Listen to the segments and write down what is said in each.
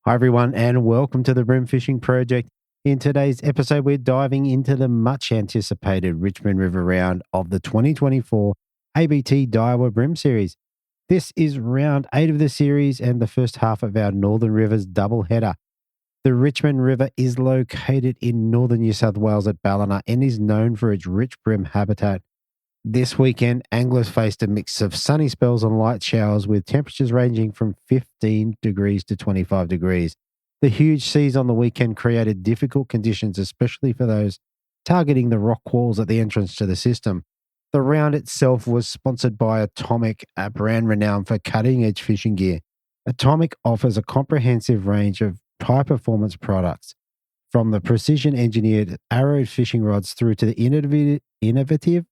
Hi, everyone, and welcome to the Brim Fishing Project. In today's episode, we're diving into the much anticipated Richmond River round of the 2024 ABT Daiwa Brim Series. This is round 8 of the series and the first half of our Northern Rivers doubleheader. The Richmond River is located in northern New South Wales at Ballina and is known for its rich brim habitat. This weekend, anglers faced a mix of sunny spells and light showers with temperatures ranging from 15 degrees to 25 degrees. The huge seas on the weekend created difficult conditions, especially for those targeting the rock walls at the entrance to the system. The round itself was sponsored by Atomic, a brand renowned for cutting-edge fishing gear. Atomic offers a comprehensive range of high-performance products, from the precision-engineered arrowed fishing rods through to the innovative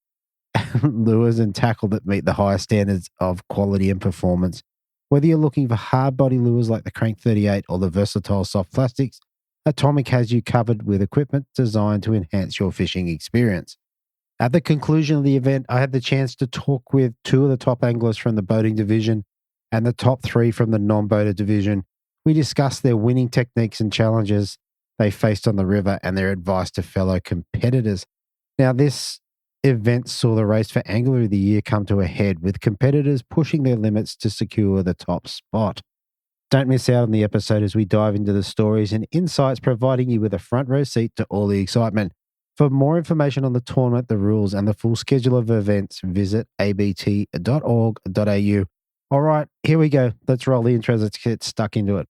lures and tackle that meet the highest standards of quality and performance. Whether you're looking for hard body lures like the Crank 38 or the versatile soft plastics, Atomic has you covered with equipment designed to enhance your fishing experience. At the conclusion of the event, I had the chance to talk with 2 of the top anglers from the boating division and the top 3 from the non-boater division. We discussed their winning techniques and challenges they faced on the river and their advice to fellow competitors. Now, this event saw the race for Angler of the Year come to a head, with competitors pushing their limits to secure the top spot. Don't miss out on the episode as we dive into the stories and insights, providing you with a front row seat to all the excitement. For more information on the tournament, the rules, and the full schedule of events, visit abt.org.au. All right, here we go. Let's roll the intros. Let's get stuck into it.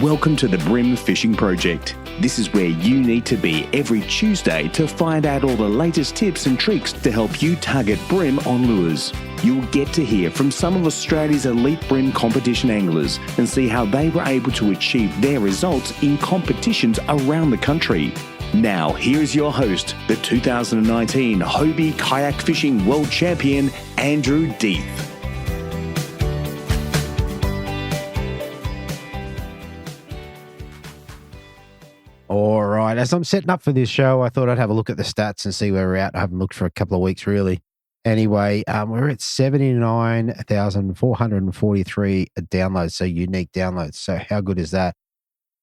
Welcome to the Brim Fishing Project. This is where you need to be every Tuesday to find out all the latest tips and tricks to help you target brim on lures. You'll get to hear from some of Australia's elite brim competition anglers and see how they were able to achieve their results in competitions around the country. Now, here is your host, the 2019 Hobie Kayak Fishing World Champion, Andrew Deeth. All right. As I'm setting up for this show, I thought I'd have a look at the stats and see where we're at. I haven't looked for a couple of weeks, really. Anyway, we're at 79,443 downloads, so unique downloads. So how good is that?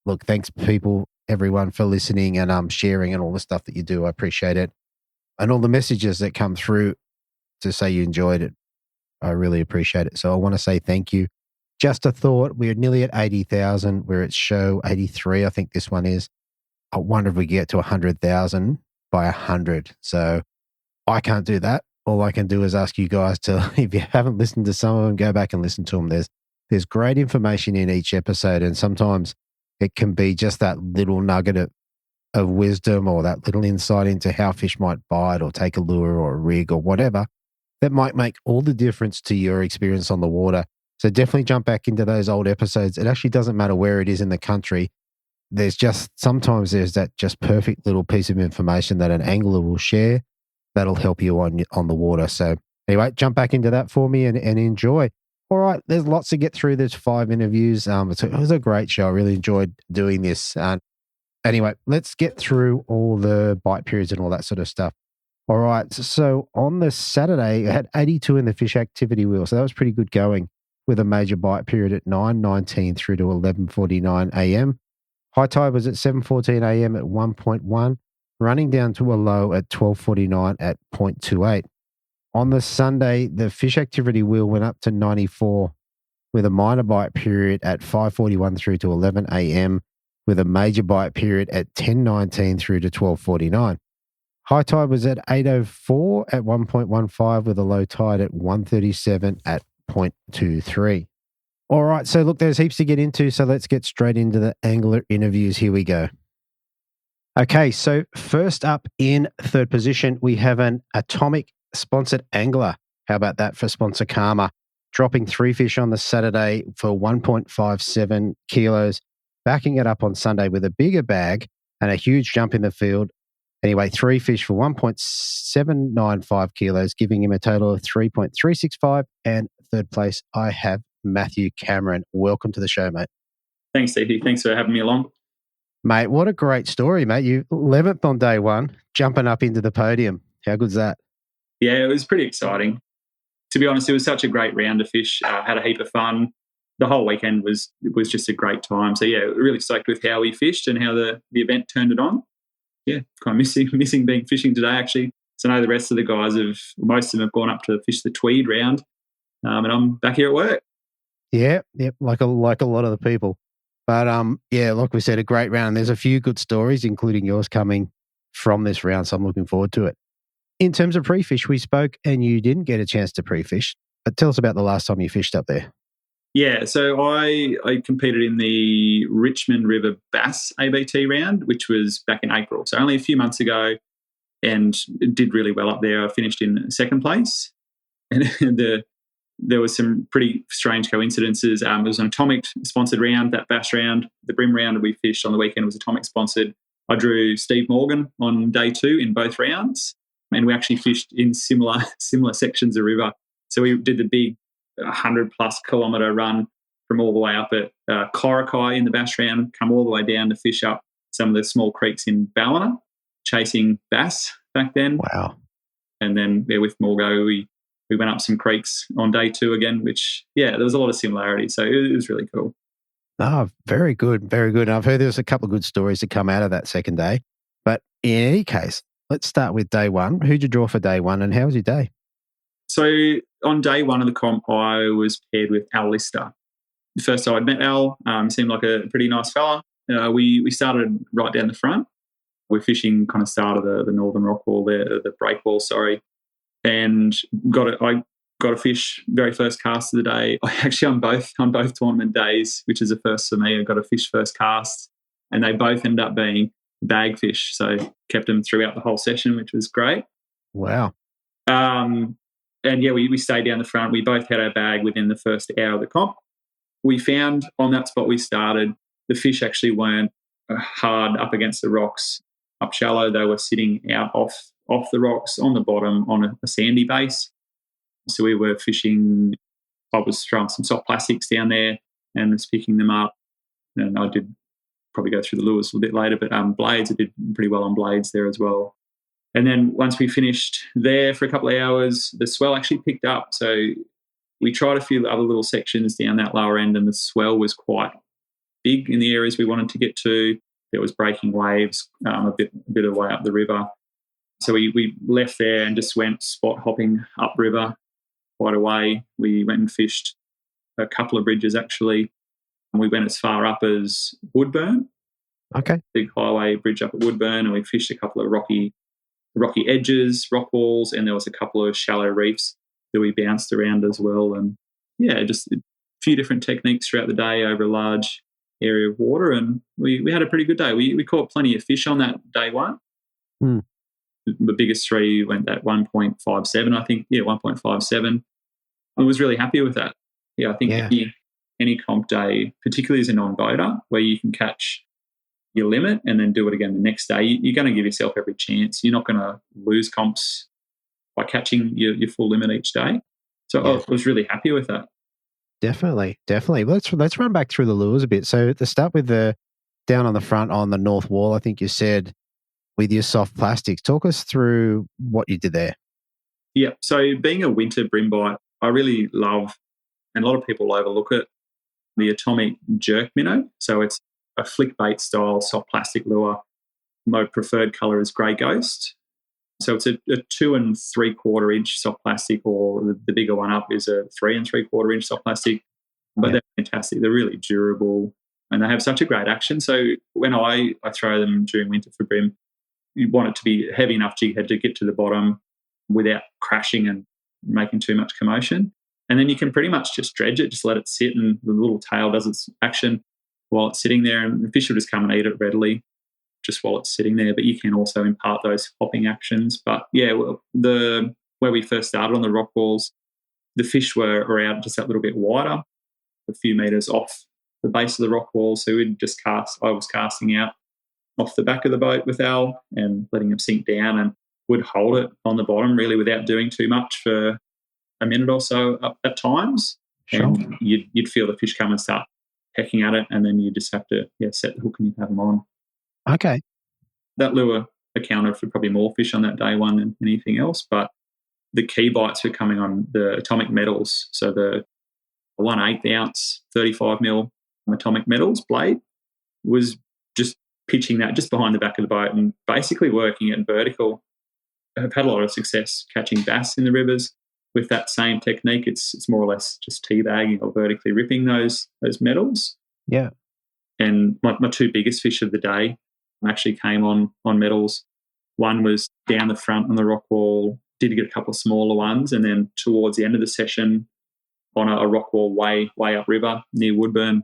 Look, thanks, people, everyone, for listening and sharing and all the stuff that you do. I appreciate it. And all the messages that come through to say you enjoyed it. I really appreciate it. So I want to say thank you. Just a thought, we're nearly at 80,000. We're at show 83, I think this one is. I wonder if we get to 100,000 by 100. So I can't do that. All I can do is ask you guys to, if you haven't listened to some of them, go back and listen to them. There's great information in each episode, and sometimes it can be just that little nugget of wisdom or that little insight into how fish might bite or take a lure or a rig or whatever that might make all the difference to your experience on the water. So definitely jump back into those old episodes. It actually doesn't matter where it is in the country. Sometimes there's that just perfect little piece of information that an angler will share that'll help you on the water. So anyway, jump back into that for me and enjoy. All right, there's lots to get through. There's 5 interviews. It was a great show. I really enjoyed doing this. Anyway, let's get through all the bite periods and all that sort of stuff. All right, so on the Saturday, I had 82 in the fish activity wheel. So that was pretty good going, with a major bite period at 9:19 through to 11:49 a.m. High tide was at 7:14 a.m. at 1.1, running down to a low at 12:49 at 0.28. On the Sunday, the fish activity wheel went up to 94, with a minor bite period at 5:41 through to 11 a.m., with a major bite period at 10:19 through to 12:49. High tide was at 8:04 at 1.15, with a low tide at 1:37 at 0.23. All right, so look, there's heaps to get into, so let's get straight into the angler interviews. Here we go. Okay, so first up in third position, we have an Atomic sponsored angler. How about that for sponsor Karma? Dropping 3 fish on the Saturday for 1.57 kilos, backing it up on Sunday with a bigger bag and a huge jump in the field. Anyway, 3 fish for 1.795 kilos, giving him a total of 3.365. And third place, I have Matthew Cameron. Welcome to the show, mate. Thanks, Stevie. Thanks for having me along. Mate, what a great story, mate. You 11th on day one, jumping up into the podium. How good's that? Yeah, it was pretty exciting. to be honest, it was such a great round to fish. Had a heap of fun. The whole weekend was just a great time. So, yeah, really stoked with how we fished and how the event turned it on. Yeah, kind of missing being fishing today, actually. So I know the rest of the guys most of them have gone up to fish the Tweed round, and I'm back here at work. Yeah, like a lot of the people. But yeah, like we said, a great round. There's a few good stories, including yours, coming from this round, so I'm looking forward to it. In terms of pre-fish, we spoke and you didn't get a chance to pre-fish, but tell us about the last time you fished up there. Yeah, so I competed in the Richmond River Bass ABT round, which was back in April, so only a few months ago, and did really well up there. I finished in second place, and there was some pretty strange coincidences. It was an Atomic sponsored round, that bass round. The Brim round we fished on the weekend was Atomic sponsored. I drew Steve Morgan on day 2 in both rounds, and we actually fished in similar sections of river. So we did the big 100+ kilometre run from all the way up at Corokai in the bass round, come all the way down to fish up some of the small creeks in Ballina, chasing bass back then. Wow. And then with Morgo, we went up some creeks on day 2 again, which, yeah, there was a lot of similarities. So it was really cool. Oh, very good, very good. And I've heard there's a couple of good stories that come out of that second day. But in any case, let's start with day 1. Who'd you draw for day 1 and how was your day? So on day 1 of the comp, I was paired with Al Lister. The first time I'd met Al, seemed like a pretty nice fella. We started right down the front. We're fishing kind of start of the northern rock wall there, the break wall, sorry. And I got a fish very first cast of the day. On both tournament days, which is a first for me, I got a fish first cast, and they both ended up being bag fish. So kept them throughout the whole session, which was great. Wow. And yeah, we stayed down the front. We both had our bag within the first hour of the comp. We found on that spot we started, the fish actually weren't hard up against the rocks up shallow. They were sitting out off the rocks on the bottom on a sandy base. So we were fishing. I was throwing some soft plastics down there and was picking them up. And I did probably go through the lures a little bit later, but blades, I did pretty well on blades there as well. And then once we finished there for a couple of hours, the swell actually picked up. So we tried a few other little sections down that lower end, and the swell was quite big in the areas we wanted to get to. There was breaking waves a bit of way up the river. So we left there and just went spot hopping upriver quite a way. We went and fished a couple of bridges actually, and we went as far up as Woodburn. Okay. Big highway bridge up at Woodburn, and we fished a couple of rocky edges, rock walls, and there was a couple of shallow reefs that we bounced around as well. And yeah, just a few different techniques throughout the day over a large area of water, and we had a pretty good day. We caught plenty of fish on that day 1. The biggest 3 went at 1.57, I think. Yeah, 1.57. I was really happy with that. Yeah, I think any comp day, particularly as a non-boater, where you can catch your limit and then do it again the next day, you're going to give yourself every chance. You're not going to lose comps by catching your full limit each day. So I was really happy with that. Definitely. Let's run back through the lures a bit. So to start with, the down on the front on the north wall, I think you said, with your soft plastics. Talk us through what you did there. Yeah, so being a winter brim bite, I really love, and a lot of people overlook it, the Atomic jerk minnow. So it's a flick bait style soft plastic lure. My preferred colour is grey ghost. So it's a 2 3/4 inch soft plastic, or the bigger one up is a 3 3/4 inch soft plastic. But they're fantastic. They're really durable, and they have such a great action. So when I throw them during winter for brim, you want it to be heavy enough jig head to get to the bottom without crashing and making too much commotion. And then you can pretty much just dredge it, just let it sit, and the little tail does its action while it's sitting there, and the fish will just come and eat it readily just while it's sitting there. But you can also impart those hopping actions. But yeah, where we first started on the rock walls, the fish were out just that little bit wider, a few metres off the base of the rock wall. So we'd just I was casting out off the back of the boat with Al and letting him sink down, and would hold it on the bottom really without doing too much for a minute or so up at times. Sure. And you'd feel the fish come and start pecking at it, and then you just have to set the hook and you have them on. Okay. That lure accounted for probably more fish on that day 1 than anything else, but the key bites were coming on the atomic metals. So the 1/8 ounce, 35 mil atomic metals blade was just pitching that just behind the back of the boat and basically working it vertical. I've had a lot of success catching bass in the rivers with that same technique. It's more or less just teabagging or vertically ripping those metals. Yeah. And my two biggest fish of the day actually came on metals. One was down the front on the rock wall, did get a couple of smaller ones, and then towards the end of the session on a rock wall way upriver near Woodburn,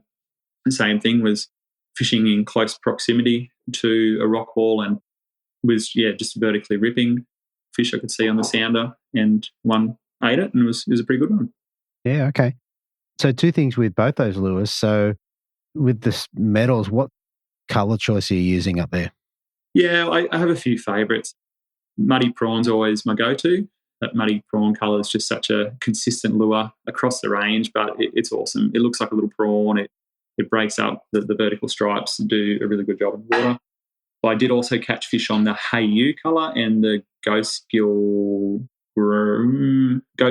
the same thing, was fishing in close proximity to a rock wall and was just vertically ripping fish I could see on the sounder, and one ate it and it was a pretty good one. Yeah, okay. So two things with both those lures. So with the metals, what colour choice are you using up there? Yeah, I have a few favourites. Muddy prawn's always my go-to. That muddy prawn colour is just such a consistent lure across the range, but it's awesome. It looks like a little prawn. It breaks up the vertical stripes and do a really good job in the water. But I did also catch fish on the Hayu colour and the Ghost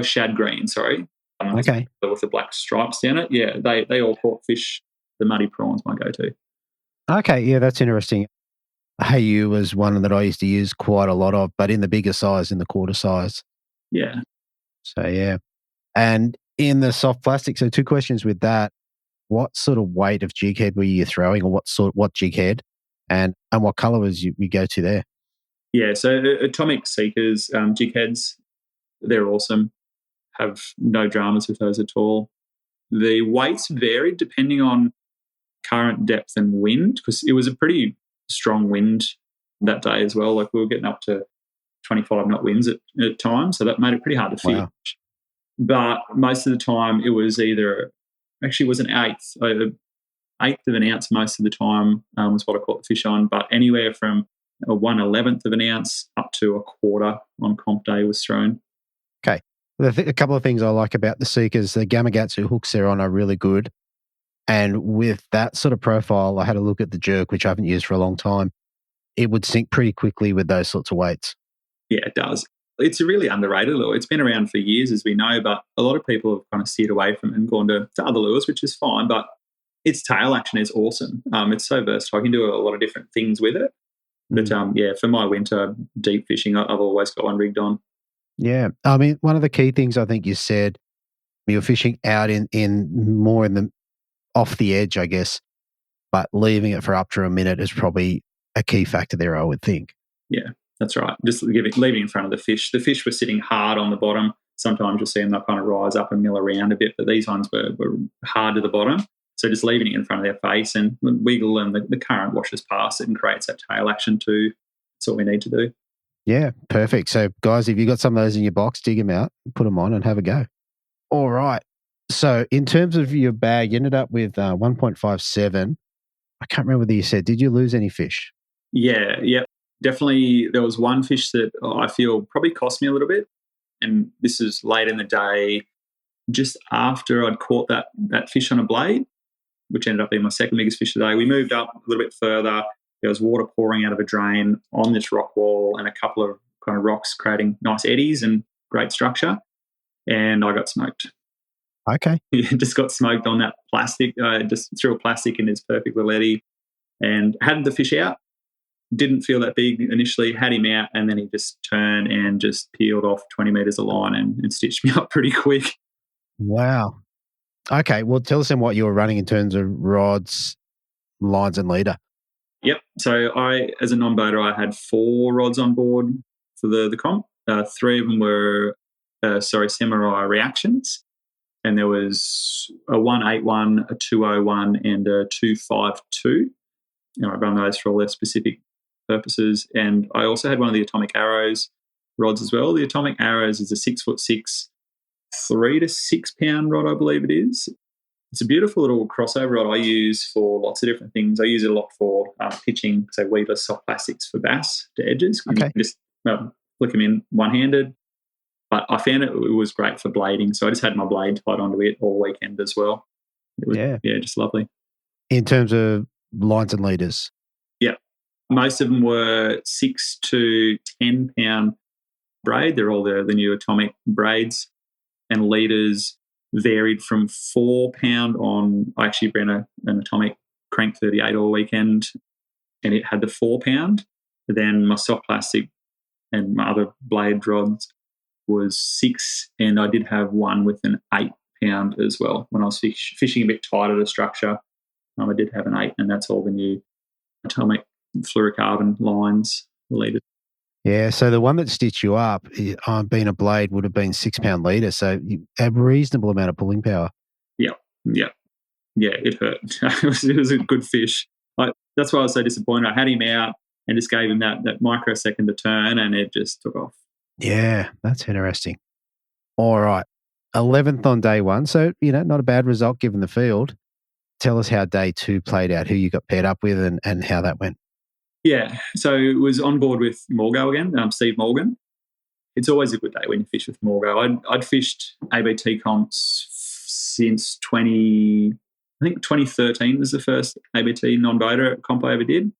Shad Green, sorry. Okay. With the black stripes down it. Yeah, they all caught fish. The muddy prawn's my go-to. Okay, yeah, that's interesting. Hayu was one that I used to use quite a lot of, but in the bigger size, in the quarter size. Yeah. So, yeah. And in the soft plastic, so two questions with that. What sort of weight of jig head were you throwing, or what jig head, and what colour was you go to there? Yeah, so Atomic Seekers jig heads, they're awesome. Have no dramas with those at all. The weights varied depending on current depth and wind, because it was a pretty strong wind that day as well. Like we were getting up to 25 knot winds at times, so that made it pretty hard to fish. Wow. But most of the time it was was an eighth of an ounce most of the time was what I caught the fish on, but anywhere from a 1/11th of an ounce up to a quarter on comp day was thrown. Okay. A couple of things I like about the Seekers, the Gamakatsu hooks they're on are really good. And with that sort of profile, I had a look at the jerk, which I haven't used for a long time. It would sink pretty quickly with those sorts of weights. Yeah, it does. It's a really underrated lure. It's been around for years, as we know, but a lot of people have kind of steered away from it and gone to other lures, which is fine. But its tail action is awesome. It's so versatile. I can do a lot of different things with it. But for my winter deep fishing, I've always got one rigged on. Yeah. I mean, one of the key things I think you said, you're fishing out in more in the off the edge, I guess, but leaving it for up to a minute is probably a key factor there, I would think. Yeah, that's right. Just leaving in front of the fish. The fish were sitting hard on the bottom. Sometimes you'll see them, they'll kind of rise up and mill around a bit, but these ones were hard to the bottom. So just leaving it in front of their face and wiggle, and the current washes past it and creates that tail action too. That's what we need to do. Yeah, perfect. So guys, if you've got some of those in your box, dig them out, put them on and have a go. All right. So in terms of your bag, you ended up with 1.57. I can't remember whether you said, did you lose any fish? Yeah, definitely. There was one fish that I feel probably cost me a little bit, and this is late in the day, just after I'd caught that fish on a blade, which ended up being my second biggest fish of the day. We moved up a little bit further. There was water pouring out of a drain on this rock wall and a couple of kind of rocks creating nice eddies and great structure, and I got smoked. Okay. Just got smoked on that plastic. Just threw a plastic in his perfect little eddy and had the fish out. Didn't feel that big initially, had him out, and then he just turned and just peeled off 20 metres of line and stitched me up pretty quick. Wow. Okay, well, tell us then what you were running in terms of rods, lines and leader. Yep. So as a non-boater, I had 4 rods on board for the comp. 3 of them were, Samurai Reactions. And there was a 181, a 201, and a 252. I run those for all their specific purposes. And I also had one of the Atomic Arrows rods as well. The Atomic Arrows is a 6'6", 3 to 6 pound rod, I believe it is. It's a beautiful little crossover rod I use for lots of different things. I use it a lot for pitching, so weedless soft plastics for bass to edges. Okay. You can just flick them in one-handed. But I found it was great for blading, so I just had my blade tied onto it all weekend as well. It was, just lovely. In terms of lines and leaders? Yeah. Most of them were 6 to 10 pound braid. They're all the new atomic braids, and leaders varied from £4 on. I actually ran an atomic crank 38 all weekend, and it had the £4. Then my soft plastic and my other blade rods was 6, and I did have one with an £8 as well. When I was fishing a bit tighter to structure, I did have an 8, and that's all the new atomic fluorocarbon lines leaders. Yeah, so the one that stitched you up, being a blade, would have been £6 leader, so you have a reasonable amount of pulling power. Yeah, it hurt. It was a good fish. That's why I was so disappointed. I had him out and just gave him that microsecond to turn, and it just took off. Yeah, that's interesting. All right, 11th on day one, so, not a bad result given the field. Tell us how day 2 played out, who you got paired up with and how that went. Yeah, so it was on board with Morgo again, Steve Morgan. It's always a good day when you fish with Morgo. I'd fished ABT comps since 2013 was the first ABT non-boater comp I ever did.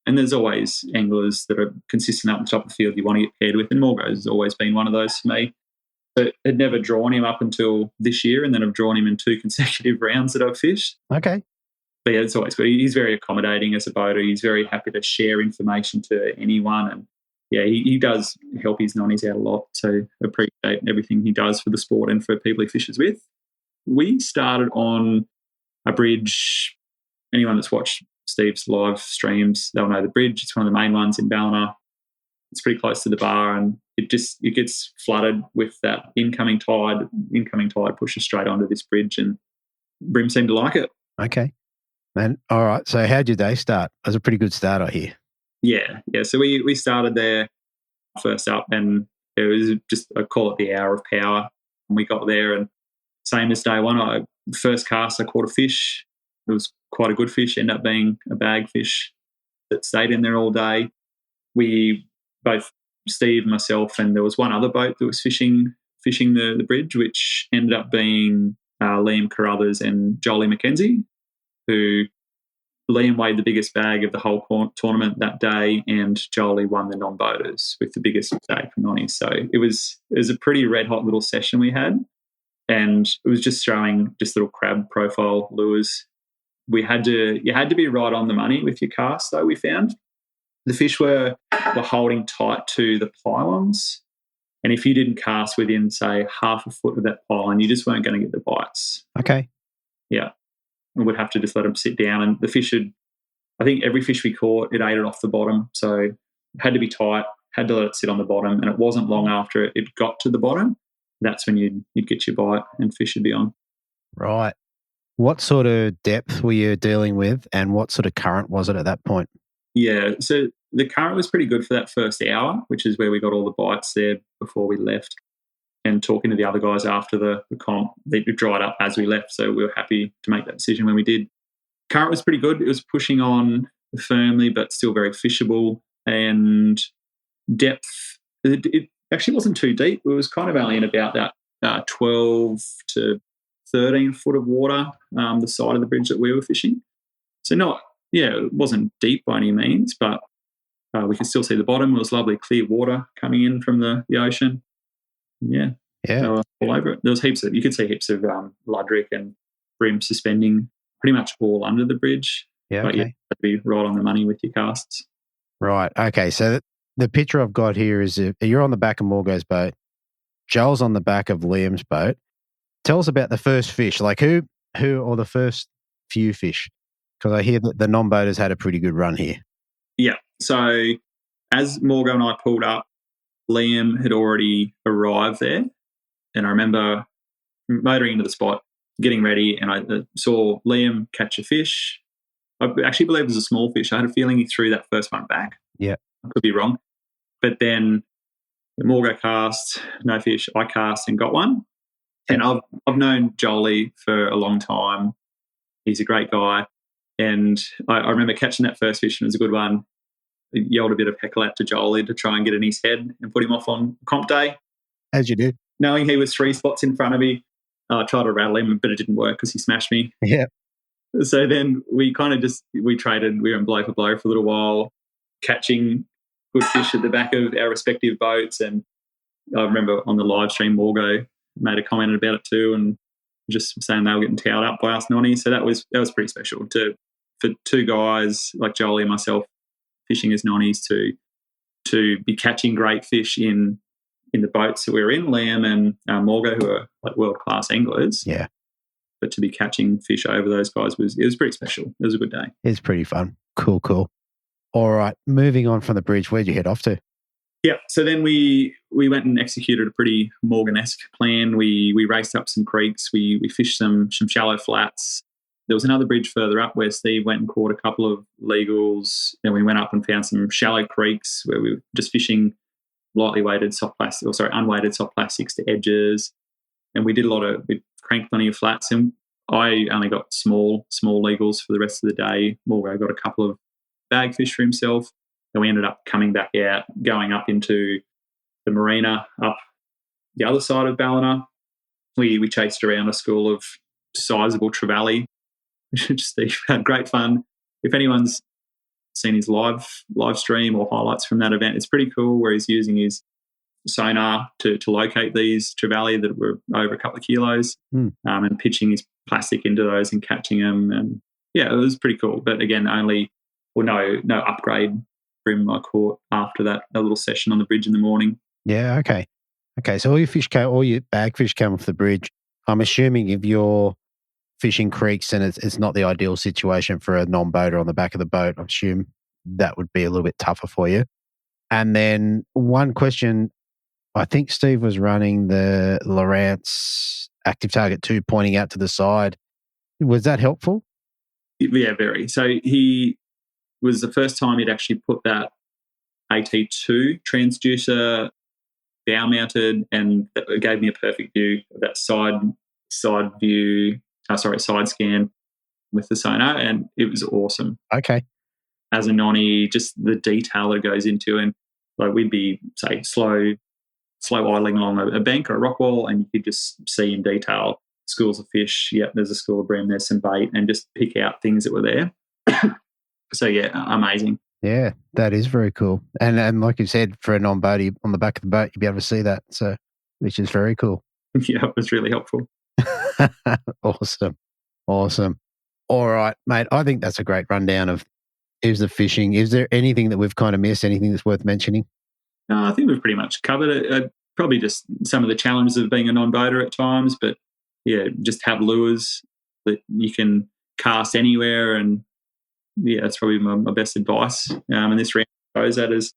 And there's always anglers that are consistent up the top of the field you want to get paired with, and Morgo has always been one of those for me. But had never drawn him up until this year, and then I've drawn him in 2 consecutive rounds that I've fished. Okay. But yeah, it's always good. He's very accommodating as a boater. He's very happy to share information to anyone. And yeah, he does help his nonnies out a lot. So appreciate everything he does for the sport and for people he fishes with. We started on a bridge. Anyone that's watched Steve's live streams, they'll know the bridge. It's one of the main ones in Ballina. It's pretty close to the bar, and it gets flooded with that incoming tide. Incoming tide pushes straight onto this bridge, and Brim seemed to like it. Okay. And all right, so how'd your day start? It was a pretty good start, I hear. Yeah. So we started there first up, and it was just, I call it the hour of power. And we got there, and same as day one, first cast I caught a fish. It was quite a good fish, ended up being a bag fish that stayed in there all day. We both, Steve, myself, and there was one other boat that was fishing the bridge, which ended up being Liam Carruthers and Jolie McKenzie, who Liam weighed the biggest bag of the whole tournament that day, and Jolie won the non-boaters with the biggest bag for nonnies. So it was a pretty red-hot little session we had, and it was just throwing just little crab profile lures. You had to be right on the money with your cast, though, we found. The fish were holding tight to the pylons, and if you didn't cast within, say, half a foot of that pylon, you just weren't going to get the bites. Okay. Yeah. And would have to just let them sit down, and the fish I think every fish we caught, it ate it off the bottom, so it had to be tight, had to let it sit on the bottom, and it wasn't long after it got to the bottom, that's when you'd get your bite and fish would be on. Right. What sort of depth were you dealing with, and what sort of current was it at that point? Yeah, so the current was pretty good for that first hour, which is where we got all the bites there before we left. And talking to the other guys after the comp, they dried up as we left, so we were happy to make that decision when we did. Current was pretty good. It was pushing on firmly, but still very fishable. And depth, it actually wasn't too deep. It was kind of only in about that 12 to 13 foot of water, the side of the bridge that we were fishing. So it wasn't deep by any means, but we could still see the bottom. It was lovely clear water coming in from the ocean. Yeah. They were all over it. There was you could see heaps of ludrick and brim suspending pretty much all under the bridge. Yeah, but okay. You had to be right on the money with your casts. Right. Okay. So the picture I've got here is you're on the back of Morgo's boat. Joel's on the back of Liam's boat. Tell us about the first fish. Like who or the first few fish? Because I hear that the non-boaters had a pretty good run here. Yeah. So as Morgo and I pulled up, Liam had already arrived there. And I remember motoring into the spot, getting ready, and I saw Liam catch a fish. I actually believe it was a small fish. I had a feeling he threw that first one back. Yeah. I could be wrong. But then Morgo cast, no fish. I cast and got one. And I've known Jolie for a long time. He's a great guy. And I remember catching that first fish, and it was a good one. I yelled a bit of heckle out to Jolie to try and get in his head and put him off on comp day. As you do. Knowing he was 3 spots in front of me, I tried to rattle him, but it didn't work because he smashed me. Yeah. So then we kind of we traded. We were in blow for blow for a little while, catching good fish at the back of our respective boats. And I remember on the live stream, Morgo made a comment about it too, and just saying they were getting towed up by us nonnies. So that was pretty special for two guys like Jolie and myself fishing as nonnies to be catching great fish in the boats that we were in, Liam and Morgo, who are like world-class anglers. Yeah. But to be catching fish over those guys was pretty special. It was a good day. It's pretty fun. Cool. All right, moving on from the bridge, where'd you head off to? Yeah, so then we went and executed a pretty Morgan-esque plan. We raced up some creeks. We fished some shallow flats. There was another bridge further up where Steve went and caught a couple of legals. Then we went up and found some shallow creeks where we were just fishing lightly weighted unweighted soft plastics to edges. And we cranked plenty of flats. And I only got small legals for the rest of the day. Morgo got a couple of bag fish for himself. And we ended up coming back out, going up into the marina, up the other side of Ballina. We chased around a school of sizable trevally. Steve had great fun. If anyone's seen his live stream or highlights from that event, it's pretty cool where he's using his sonar to locate these trevally that were over a couple of kilos and pitching his plastic into those and catching them. And yeah, it was pretty cool. But again, no upgrade brim I caught after that little session on the bridge in the morning. Yeah, okay. So all your bag fish came off the bridge. I'm assuming if you're fishing creeks and it's not the ideal situation for a non-boater on the back of the boat, I assume that would be a little bit tougher for you. And then one question, I think Steve was running the Lowrance Active Target 2 pointing out to the side. Was that helpful? Yeah, very. So he was the first time he'd actually put that AT2 transducer down mounted, and it gave me a perfect view of that side scan with the sonar, and it was awesome. Okay. As a nonny, just the detail that goes into, and like we'd be say slow idling along a bank or a rock wall, and you could just see in detail schools of fish. Yep, there's a school of bream, there's some bait, and just pick out things that were there. So yeah, amazing. Yeah, that is very cool. And like you said, for a non-boatie on the back of the boat, you'd be able to see that. So, which is very cool. Yeah, it was really helpful. Awesome. All right, mate. I think that's a great rundown of here's the fishing. Is there anything that we've kind of missed? Anything that's worth mentioning? No, I think we've pretty much covered it. Probably just some of the challenges of being a non-boater at times, but yeah, just have lures that you can cast anywhere, and yeah, that's probably my best advice. And this round shows that is,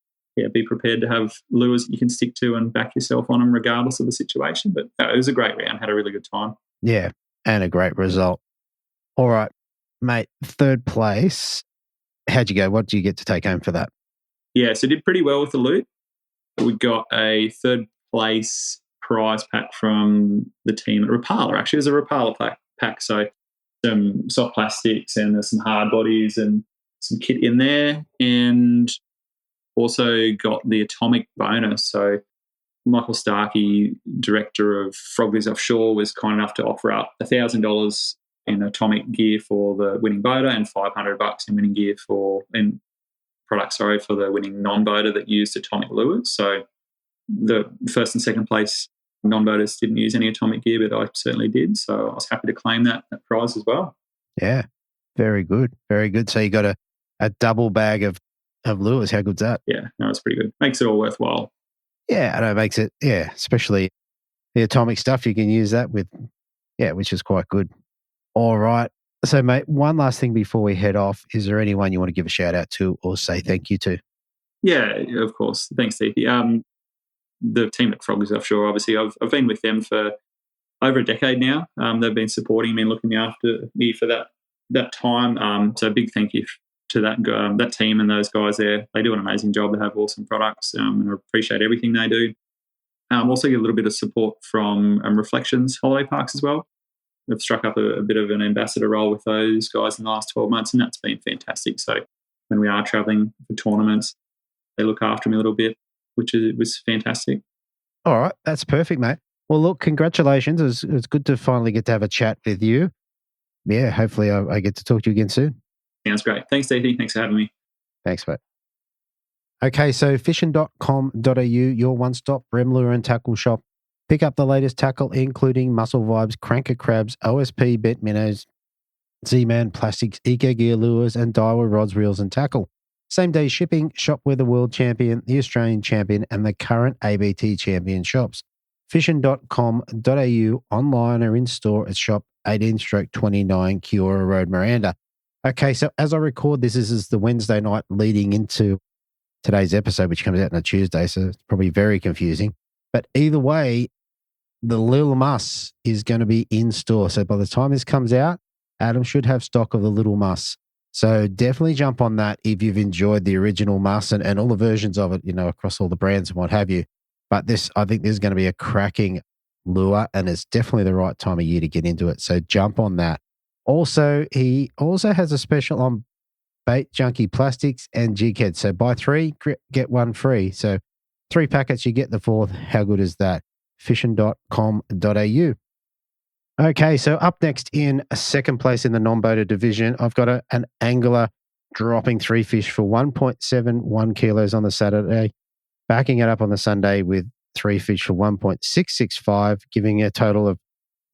be prepared to have lures that you can stick to and back yourself on them regardless of the situation. But it was a great round. Had a really good time. Yeah, and a great result. All right, mate, third place. How'd you go? What did you get to take home for that? Yeah, so did pretty well with the loot. We got a third place prize pack from the team at Rapala. Actually, it was a Rapala pack. So some soft plastics and there's some hard bodies and some kit in there, and also got the atomic bonus. So Michael Starkey, director of Froglies Offshore, was kind enough to offer up $1,000 in atomic gear for the winning boater and $500 in winning gear for the winning non-boater that used atomic lures. So the first and second place non-boaters didn't use any atomic gear, but I certainly did. So I was happy to claim that prize as well. Yeah, very good. Very good. So you got a double bag of lures. How good's that? Yeah, no, it's pretty good. Makes it all worthwhile. Yeah, I know, it makes it, especially the atomic stuff, you can use that with, which is quite good. All right. So, mate, one last thing before we head off. Is there anyone you want to give a shout out to or say thank you to? Yeah, of course. Thanks, Steve. The team at Froglies Offshore, obviously, I've been with them for over a decade now. They've been supporting me and looking after me for that time. So a big thank you to that team and those guys there. They do an amazing job. They have awesome products, and I appreciate everything they do. Also get a little bit of support from Reflections Holiday Parks as well. I've struck up a bit of an ambassador role with those guys in the last 12 months, and that's been fantastic. So when we are travelling for tournaments, they look after me a little bit, which was fantastic. All right, that's perfect, mate. Well, look, congratulations. It's good to finally get to have a chat with you. Yeah, hopefully I get to talk to you again soon. Sounds great. Thanks, Stevie. Thanks for having me. Thanks, mate. Okay, so fishing.com.au, your one-stop bream lure and tackle shop. Pick up the latest tackle, including Muscle Vibes, Cranker Crabs, OSP, Bet Minnows, Z-Man Plastics, Eco Gear Lures, and Daiwa Rods, Reels, and Tackle. Same-day shipping. Shop where the world champion, the Australian champion, and the current ABT champion shops. Fishing.com.au, online or in-store at shop 18/29 Kiora Road, Miranda. Okay, so as I record this is the Wednesday night leading into today's episode, which comes out on a Tuesday, so it's probably very confusing. But either way, the Little Muss is going to be in store. So by the time this comes out, Adam should have stock of the Little Muss. So definitely jump on that if you've enjoyed the original Muss and all the versions of it, across all the brands and what have you. But I think this is going to be a cracking lure, and it's definitely the right time of year to get into it. So jump on that. Also, he also has a special on Bait Junkie Plastics and Jighead. So buy 3, get 1 free. So 3 packets, you get the 4th. How good is that? Fishing.com.au. Okay, so up next in second place in the non-boater division, I've got an angler dropping 3 fish for 1.71 kilos on the Saturday, backing it up on the Sunday with 3 fish for 1.665, giving a total of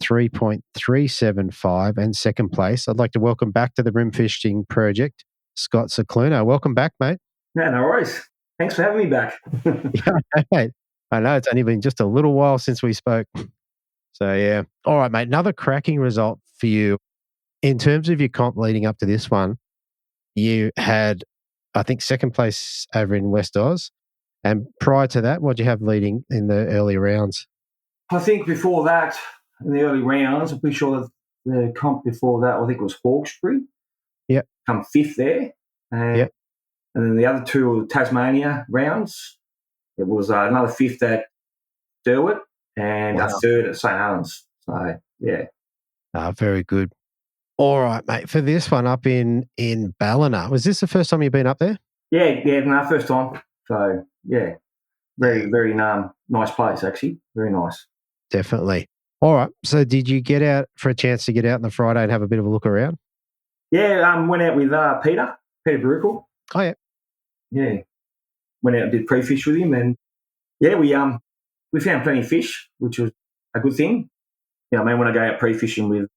3.375 and second place. I'd like to welcome back to the Bream Fishing Project, Scott Cicluna. Welcome back, mate. Yeah, no worries. Thanks for having me back. Yeah, mate. I know it's only been just a little while since we spoke. So, yeah. All right, mate. Another cracking result for you. In terms of your comp leading up to this one, you had, I think, second place over in West Oz. And prior to that, what did you have leading in the early rounds? I think before that, in the early rounds, I'm pretty sure that the comp before that, I think it was Hawkesbury. Yep. Come 5th there. Yep. And then the other 2 were Tasmania rounds. It was another 5th at Derwent and a 3rd at St. Helens. So, yeah. Very good. All right, mate. For this one up in Ballina, was this the first time you've been up there? Yeah, no, first time. So, yeah, very, very nice place, actually. Very nice. Definitely. All right. So did you get out for a chance to get out on the Friday and have a bit of a look around? Yeah, went out with Peter Baruchel. Oh, yeah. Yeah. Went out and did pre-fish with him, and, yeah, we found plenty of fish, which was a good thing. When I go out pre-fishing with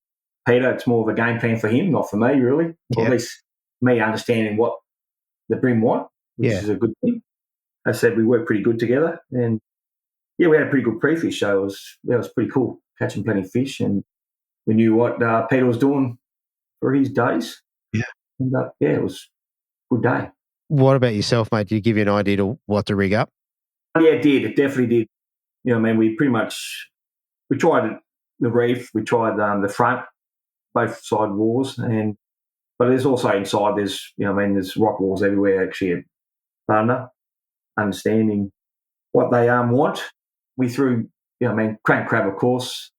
Peter, it's more of a game plan for him, not for me, really. Or at least me understanding what the bream want, which is a good thing. As I said, we worked pretty good together, and yeah, we had a pretty good pre-fish, so it was pretty cool, catching plenty of fish, and we knew what Peter was doing for his days. Yeah. And, it was a good day. What about yourself, mate? Did it give you an idea to what to rig up? Yeah, it did. It definitely did. We tried the reef, we tried the front, both side walls, but there's also inside, there's rock walls everywhere, actually, at Ballina. Understanding what they want. We threw, crank crab, of course,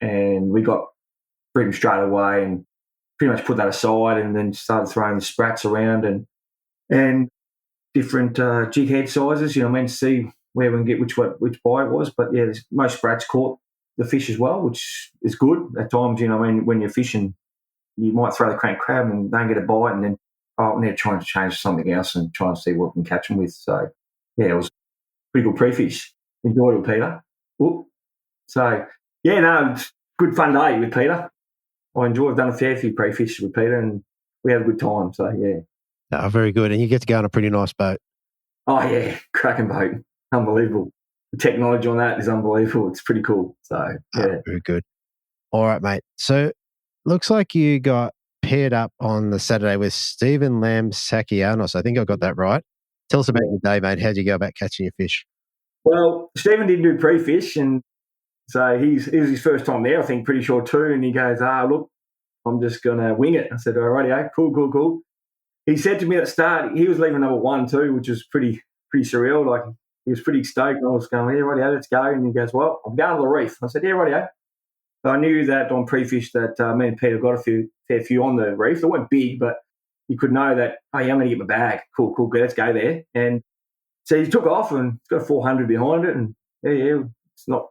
and we got bream straight away and pretty much put that aside, and then started throwing the sprats around and different jig head sizes, to see where we can get which bite it was. But, yeah, most sprats caught the fish as well, which is good. At times, when you're fishing, you might throw the crank crab and don't get a bite, and then, they're trying to change something else and trying to see what we can catch them with. So, yeah, it was pretty good pre-fish. Enjoyed it with Peter. Ooh. So, yeah, no, it's good fun day with Peter. I've done a fair few pre-fish with Peter, and we had a good time. So, yeah. Oh, very good. And you get to go on a pretty nice boat. Oh, yeah, cracking boat. Unbelievable. The technology on that is unbelievable. It's pretty cool. So, yeah. Oh, very good. All right, mate. So, looks like you got paired up on the Saturday with Stephen Lamsakianos. I think I got that right. Tell us about your day, mate. How'd you go about catching your fish? Well, Stephen didn't do pre-fish, and so it was his first time there, I think, pretty sure too. And he goes, look, I'm just going to wing it. I said, all righty, cool. He said to me at the start, he was leaving number 1 too, which was pretty surreal. Like, he was pretty stoked. I was going, yeah, righty, let's go. And he goes, well, I'm going to the reef. I said, yeah, righty. So I knew that on pre-fish that me and Peter got a fair few on the reef. They weren't big, but you could know that, I'm going to get my bag. Cool, good, let's go there. And so he took off, and it's got a 400 behind it. And, yeah, it's not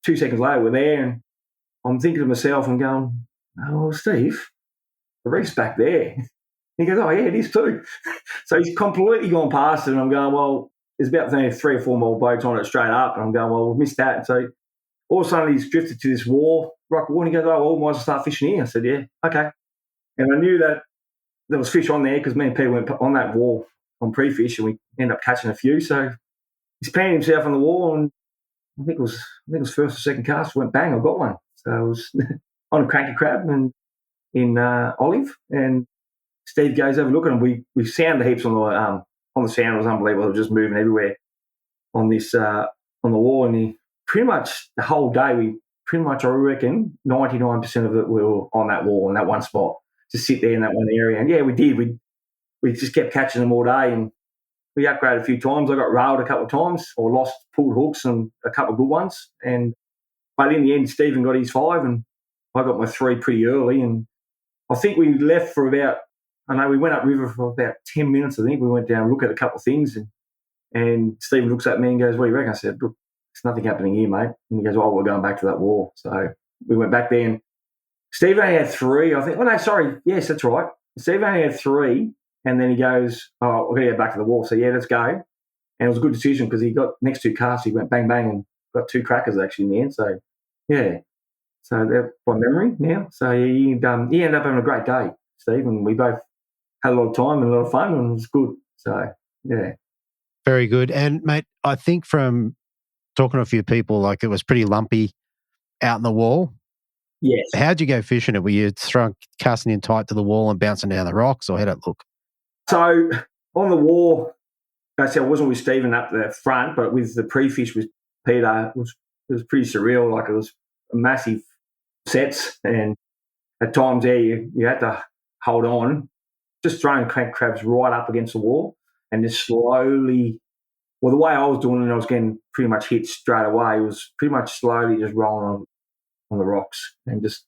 2 seconds later, we're there. And I'm thinking to myself, I'm going, oh, Steve, the reef's back there. He goes, oh, yeah, it is too. So he's completely gone past it, and I'm going, well, there's about 3 or 4 more boats on it straight up, and I'm going, well, we've missed that. And so all of a sudden he's drifted to this rock wall, and he goes, oh, well, might as well start fishing here. I said, yeah, okay. And I knew that there was fish on there because me and Peter went on that wall on pre-fish, and we ended up catching a few. So he's planted himself on the wall, and I think it was first or second cast, went bang, I got one. So it was on a cranky crab and in olive, and Steve goes over looking, and we sounded heaps on the sound. It was unbelievable. It was just moving everywhere on this on the wall, and he pretty much the whole day I reckon 99% of it we were on that wall in that one spot, just sit there in that one area. And yeah, we did. We just kept catching them all day, and we upgraded a few times. I got railed a couple of times, or lost pulled hooks and a couple of good ones. But in the end, Stephen got his 5, and I got my 3 pretty early. And I think we left for about, we went upriver for about 10 minutes. I think we went down and looked at a couple of things, and Stephen looks at me and goes, "What do you reckon?" I said, "Look, there's nothing happening here, mate." And he goes, "Oh, we're going back to that wall." So we went back there, and Steve only had 3. I think. Oh no, sorry. Yes, that's right. Steve only had 3. And then he goes, "Oh, we're going to get back to the wall." So, yeah, let's go. And it was a good decision because he got next 2 casts, he went bang, bang, and got 2 crackers actually in the end. So, yeah. So, that's by memory now. So, he ended up having a great day, Steve, and we both had a lot of time and a lot of fun, and it was good. So, yeah. Very good. And, mate, I think from talking to a few people, like it was pretty lumpy out in the wall. Yes. How'd you go fishing it? Were you casting in tight to the wall and bouncing down the rocks, or how'd it look? So on the wall, I said I wasn't with Stephen up the front, but with the pre-fish with Peter, it was pretty surreal. Like it was massive sets, and at times there you had to hold on, just throwing crank crabs right up against the wall, and just slowly. Well, the way I was doing it, I was getting pretty much hit straight away. It was pretty much slowly just rolling on the rocks and just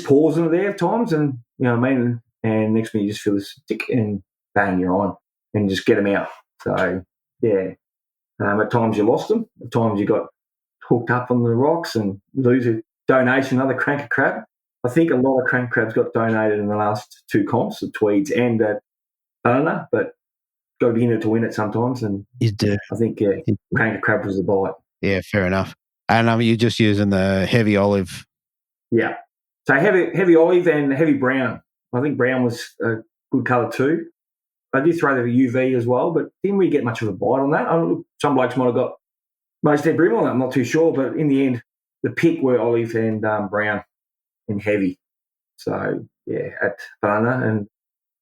pausing there at times, and you know what I mean. And next minute you just feel this tick and bang, you're on, and just get them out. So, yeah. At times you lost them. At times you got hooked up on the rocks and lose a donation, another cranker crab. I think a lot of crank crabs got donated in the last 2 comps, the Tweeds and at Ballina, but got to be in it to win it sometimes. And you do. I think cranker crab was the bite. Yeah, fair enough. And you're just using the heavy olive. Yeah. So heavy olive and heavy brown. I think brown was a good colour too. I did throw the UV as well, but didn't really get much of a bite on that. Some blokes might have got most of their brim on that, I'm not too sure, but in the end, the pick were olive and brown and heavy. So, yeah, at Ballina, and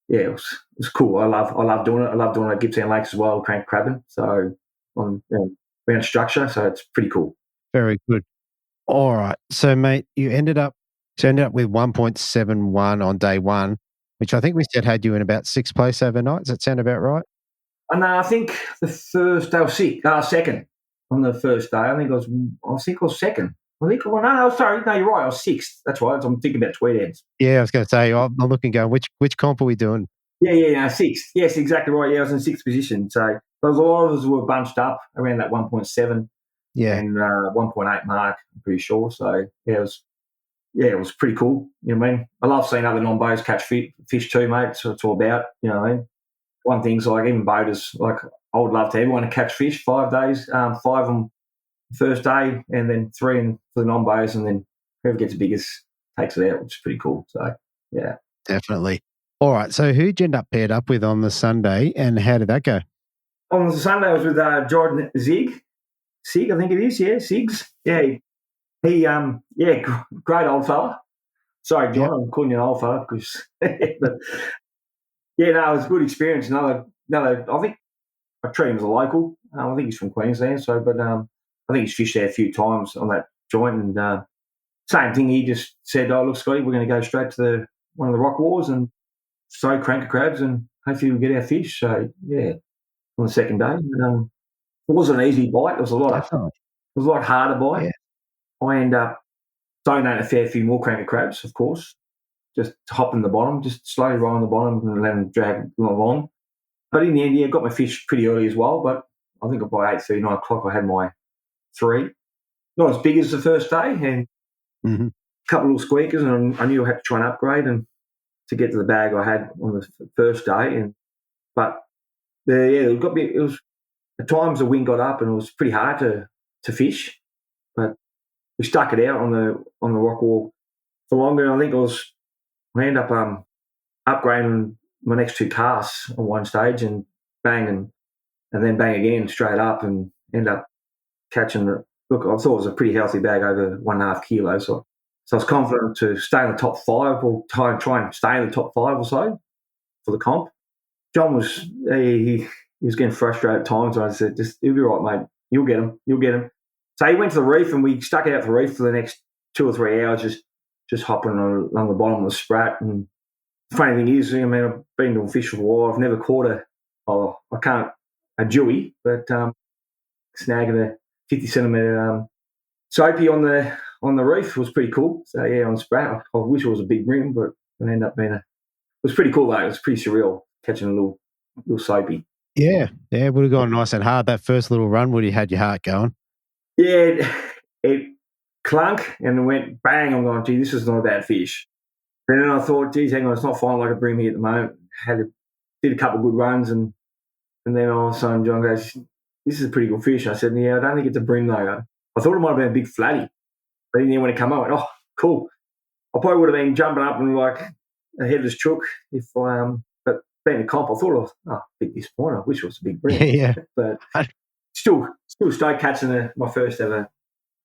yeah, it was cool. I love doing it. I love doing it at Gippsland Lakes as well, crank crabbing. So, on round structure, so it's pretty cool. Very good. All right. So, mate, you ended up with 1.71 on day 1, which I think we said had you in about 6th place overnight. Does that sound about right? And I think the first day was second on the first day. I think I was second. Sorry, no, you're right. I was 6th. That's right. I'm thinking about Tweed Ends. Yeah, I was going to say, I'm looking going, which comp are we doing? Yeah, 6th. Yes, exactly right. Yeah, I was in 6th position. So there was a lot of us were bunched up around that 1.7 and 1.8 mark, I'm pretty sure. So, it was pretty cool. You know what I mean? I love seeing other non-boaters catch fish too, mate. So it's all about, you know what I mean? One thing's like even boaters, like I would love to everyone to catch fish 5 days, 5 on the first day and then 3 for the non-boaters, and then whoever gets the biggest takes it out, which is pretty cool. So, yeah. Definitely. All right. So who'd you end up paired up with on the Sunday, and how did that go? On the Sunday, I was with Jordan Sig, I think it is. Yeah, Sigs. Yeah. He, great old fella. Sorry, John, I'm calling you an old fella because, but yeah, no, it was a good experience. Another. I think I treat him as a local. I think he's from Queensland, but I think he's fished there a few times on that joint. And same thing, he just said, "Oh, look, Scotty, we're going to go straight to one of the rock walls and throw cranker crabs, and hopefully we'll get our fish." So yeah, on the second day, it wasn't an easy bite. It was a lot harder bite. Yeah. I end up donating a fair few more cranker crabs, of course, just hopping the bottom, just slowly rolling the bottom and letting them drag along. But in the end, I got my fish pretty early as well. But I think by 8:30, 9 o'clock, I had my 3. Not as big as the first day, and a couple of little squeakers, and I knew I had to try and upgrade. And to get to the bag I had on the first day. But it got me. It was at times the wind got up and it was pretty hard to fish, but we stuck it out on the rock wall for longer. And I think I ended up upgrading my next 2 casts on one stage and bang and then bang again straight up and end up catching the. Look, I thought it was a pretty healthy bag over 1.5 kilos. So I was confident to stay in the top 5 or try and stay in the top 5 or so for the comp. John was he was getting frustrated at times. And I said, "Just you'll be right, mate. You'll get him." So he went to the reef and we stuck out the reef for the next 2 or 3 hours, just hopping along the bottom of the sprat. And the funny thing is, I mean, I've been to a fish for a while. I've never caught a dewy, but snagging a 50 centimetre soapy on the reef was pretty cool. So yeah, on sprat, I wish it was a big rim, but it ended up being it was pretty cool though. It was pretty surreal catching a little soapy. Yeah, it would have gone nice and hard. That first little run would have had your heart going. Yeah, it clunk and it went bang. I'm going, gee, this is not a bad fish. And then I thought, geez, hang on, it's not fine like a brim here at the moment. Did a couple of good runs and then all of a sudden John goes, this is a pretty good fish. I said, yeah, I don't think it's a brim though. I thought it might have been a big flatty. But then when it came up, I went, oh, cool. I probably would have been jumping up and like a headless chook if but being a comp, I thought, big disappointment. I wish it was a big brim. Yeah. But still stoked catching my first ever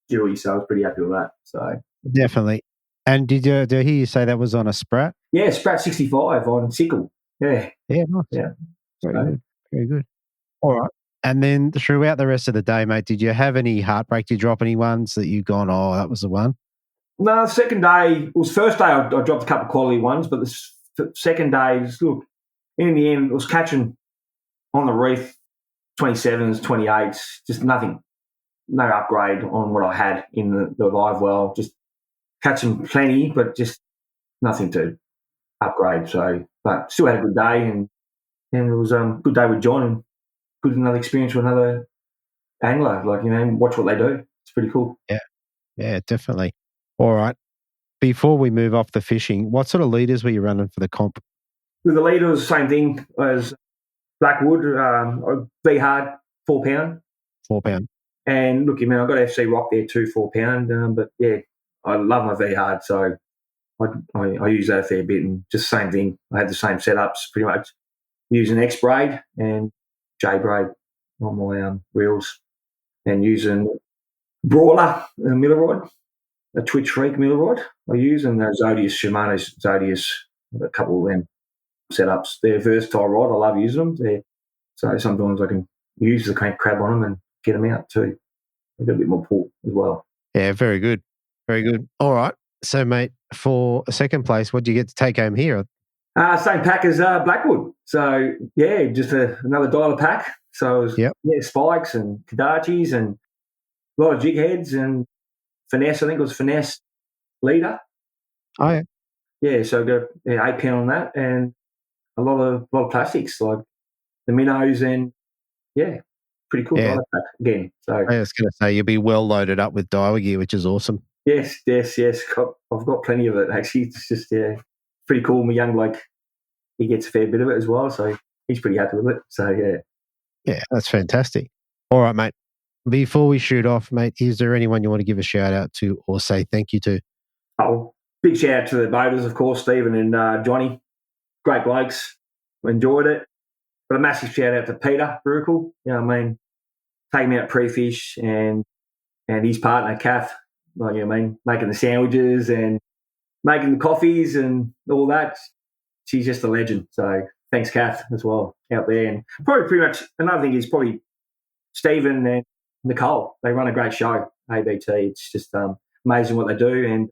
dewy, so I was pretty happy with that. So definitely. And did I hear you say that was on a sprat? Yeah, sprat 65 on sickle. Yeah. Yeah, nice. Yeah. Very good. All right. And then throughout the rest of the day, mate, did you have any heartbreak? Did you drop any ones that you've gone, oh, that was the one? No, the second day, it was first day I dropped a couple of quality ones, but the second day, look, in the end, it was catching on the reef 27s, 28s, just nothing, no upgrade on what I had in the live well, just catching plenty, but just nothing to upgrade. So, but still had a good day, and it was a good day with John, and good another experience with another angler. Like, watch what they do. It's pretty cool. Yeah, definitely. All right. Before we move off the fishing, what sort of leaders were you running for the comp? With the leader, it was the same thing as Blackwood, V hard, 4 pound. 4 pound. And look, I've got FC Rock there too, 4 pound. But yeah, I love my V hard, so I use that a fair bit. And just the same thing. I had the same setups pretty much. Using X braid and J braid on my reels, and using Brawler miller rod, a Twitch Freak miller rod I use, and the Shimano Zodius, a couple of them setups. They're versatile rod. I love using them. So sometimes I can use the crank crab on them and get them out too. They've got a bit more pull as well. Yeah, very good. Very good. All right. So, mate, for second place, what do you get to take home here? Same pack as Blackwood. So, yeah, just another dialer pack. So, it was, spikes and Kadachis and a lot of jig heads and finesse. I think it was finesse leader. Oh, yeah. Yeah, so I got 8 pound on that, and a lot of plastics like the minnows, and pretty cool dialer pack again. So I was going to say you'll be well loaded up with dialer gear, which is awesome. Yes. I've got plenty of it actually. It's just pretty cool. My young bloke, he gets a fair bit of it as well, so he's pretty happy with it. So yeah, that's fantastic. All right, mate. Before we shoot off, mate, is there anyone you want to give a shout out to or say thank you to? Oh, big shout out to the boaters, of course, Stephen and Johnny. Great blokes. Enjoyed it. But a massive shout out to Peter Burukel. Taking me out pre-fish and his partner, Kath, making the sandwiches and making the coffees and all that. She's just a legend. So thanks, Kath, as well, out there. And probably pretty much another thing is probably Stephen and Nicole. They run a great show, ABT. It's just amazing what they do.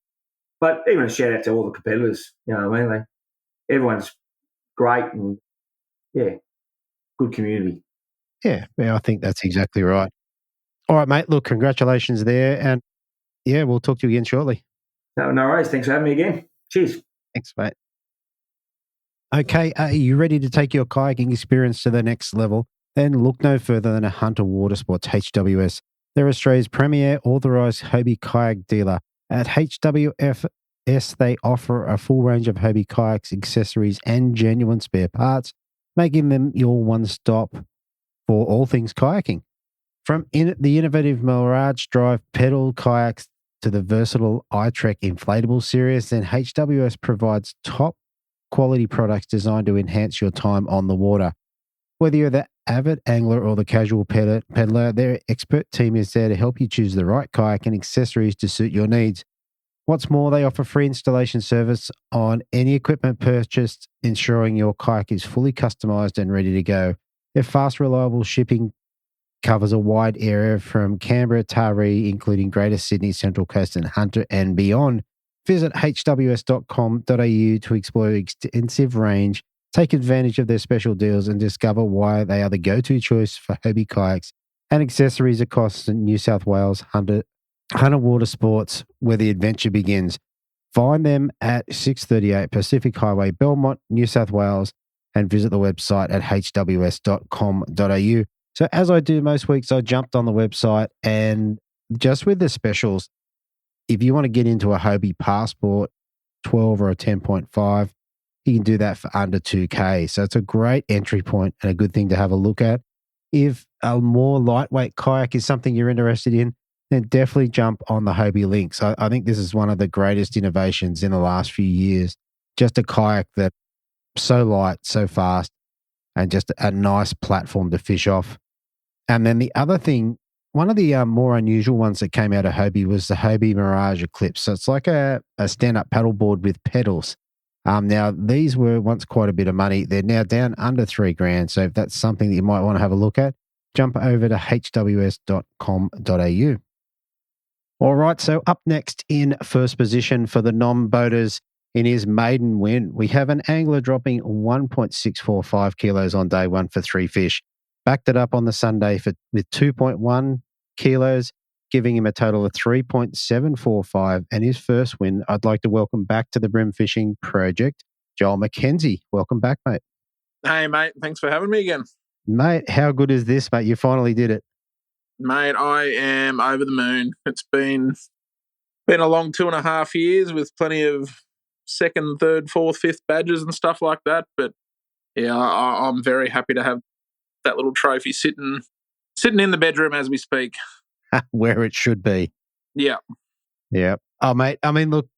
But even a shout out to all the competitors. Everyone's great and, good community. Yeah, I think that's exactly right. All right, mate. Look, congratulations there. And, we'll talk to you again shortly. No worries. Thanks for having me again. Cheers. Thanks, mate. Okay, are you ready to take your kayaking experience to the next level? Then look no further than a Hunter Watersports HWS. They're Australia's premier authorised Hobie kayak dealer. At HWS, They offer a full range of Hobie kayaks, accessories, and genuine spare parts, making them your one-stop for all things kayaking. From the innovative Mirage Drive pedal kayaks to the versatile iTrek inflatable series, then HWS provides top quality products designed to enhance your time on the water. Whether you're the avid angler or the casual peddler, their expert team is there to help you choose the right kayak and accessories to suit your needs. What's more, they offer free installation service on any equipment purchased, ensuring your kayak is fully customized and ready to go. Their fast, reliable shipping covers a wide area from Canberra, Taree, including Greater Sydney, Central Coast, and Hunter, and beyond. Visit hws.com.au to explore extensive range, take advantage of their special deals, and discover why they are the go-to choice for Hobie kayaks and accessories across New South Wales, Hunter Water Sports, where the adventure begins. Find them at 638 Pacific Highway, Belmont, New South Wales, and visit the website at hws.com.au. So as I do most weeks, I jumped on the website, and just with the specials, if you want to get into a Hobie Passport 12 or a 10.5, you can do that for under $2,000. So it's a great entry point and a good thing to have a look at. If a more lightweight kayak is something you're interested in, then definitely jump on the Hobie links. I think this is one of the greatest innovations in the last few years. Just a kayak that's so light, so fast, and just a nice platform to fish off. And then the other thing, one of the more unusual ones that came out of Hobie was the Hobie Mirage Eclipse. So it's like a stand-up paddleboard with pedals. Now, these were once quite a bit of money. They're now down under $3,000. So if that's something that you might want to have a look at, jump over to hws.com.au. All right, so up next in first position for the non-boaters in his maiden win, we have an angler dropping 1.645 kilos on day one for 3 fish. Backed it up on the Sunday with 2.1 kilos, giving him a total of 3.745 and his first win. I'd like to welcome back to the Brim Fishing Project, Joel McKenzie. Welcome back, mate. Hey, mate. Thanks for having me again. Mate, how good is this, mate? You finally did it. Mate, I am over the moon. It's been a long 2.5 years with plenty of second, third, fourth, fifth badges and stuff like that. But yeah, I'm very happy to have that little trophy sitting in the bedroom as we speak. Where it should be. Yeah. Yeah. Oh, mate, I mean, look,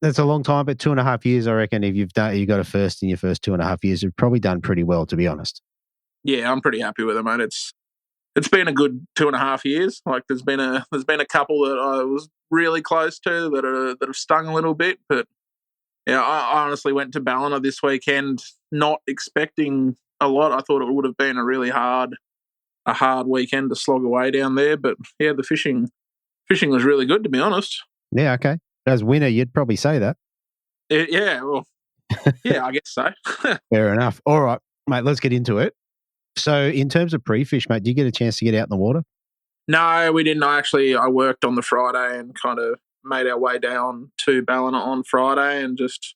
that's a long time, but 2.5 years, I reckon, if you got a first in your first 2.5 years, you've probably done pretty well, to be honest. Yeah, I'm pretty happy with it, mate. It's been a good 2.5 years. Like there's been a couple that I was really close to that have stung a little bit, but yeah, I honestly went to Ballina this weekend not expecting a lot. I thought it would have been a really hard weekend to slog away down there, but yeah, the fishing was really good, to be honest. Yeah, okay. As winner, you'd probably say that. Yeah, well, yeah, I guess so. Fair enough. All right, mate, let's get into it. So in terms of pre-fish, mate, did you get a chance to get out in the water? No, we didn't. I worked on the Friday and kind of made our way down to Ballina on Friday and just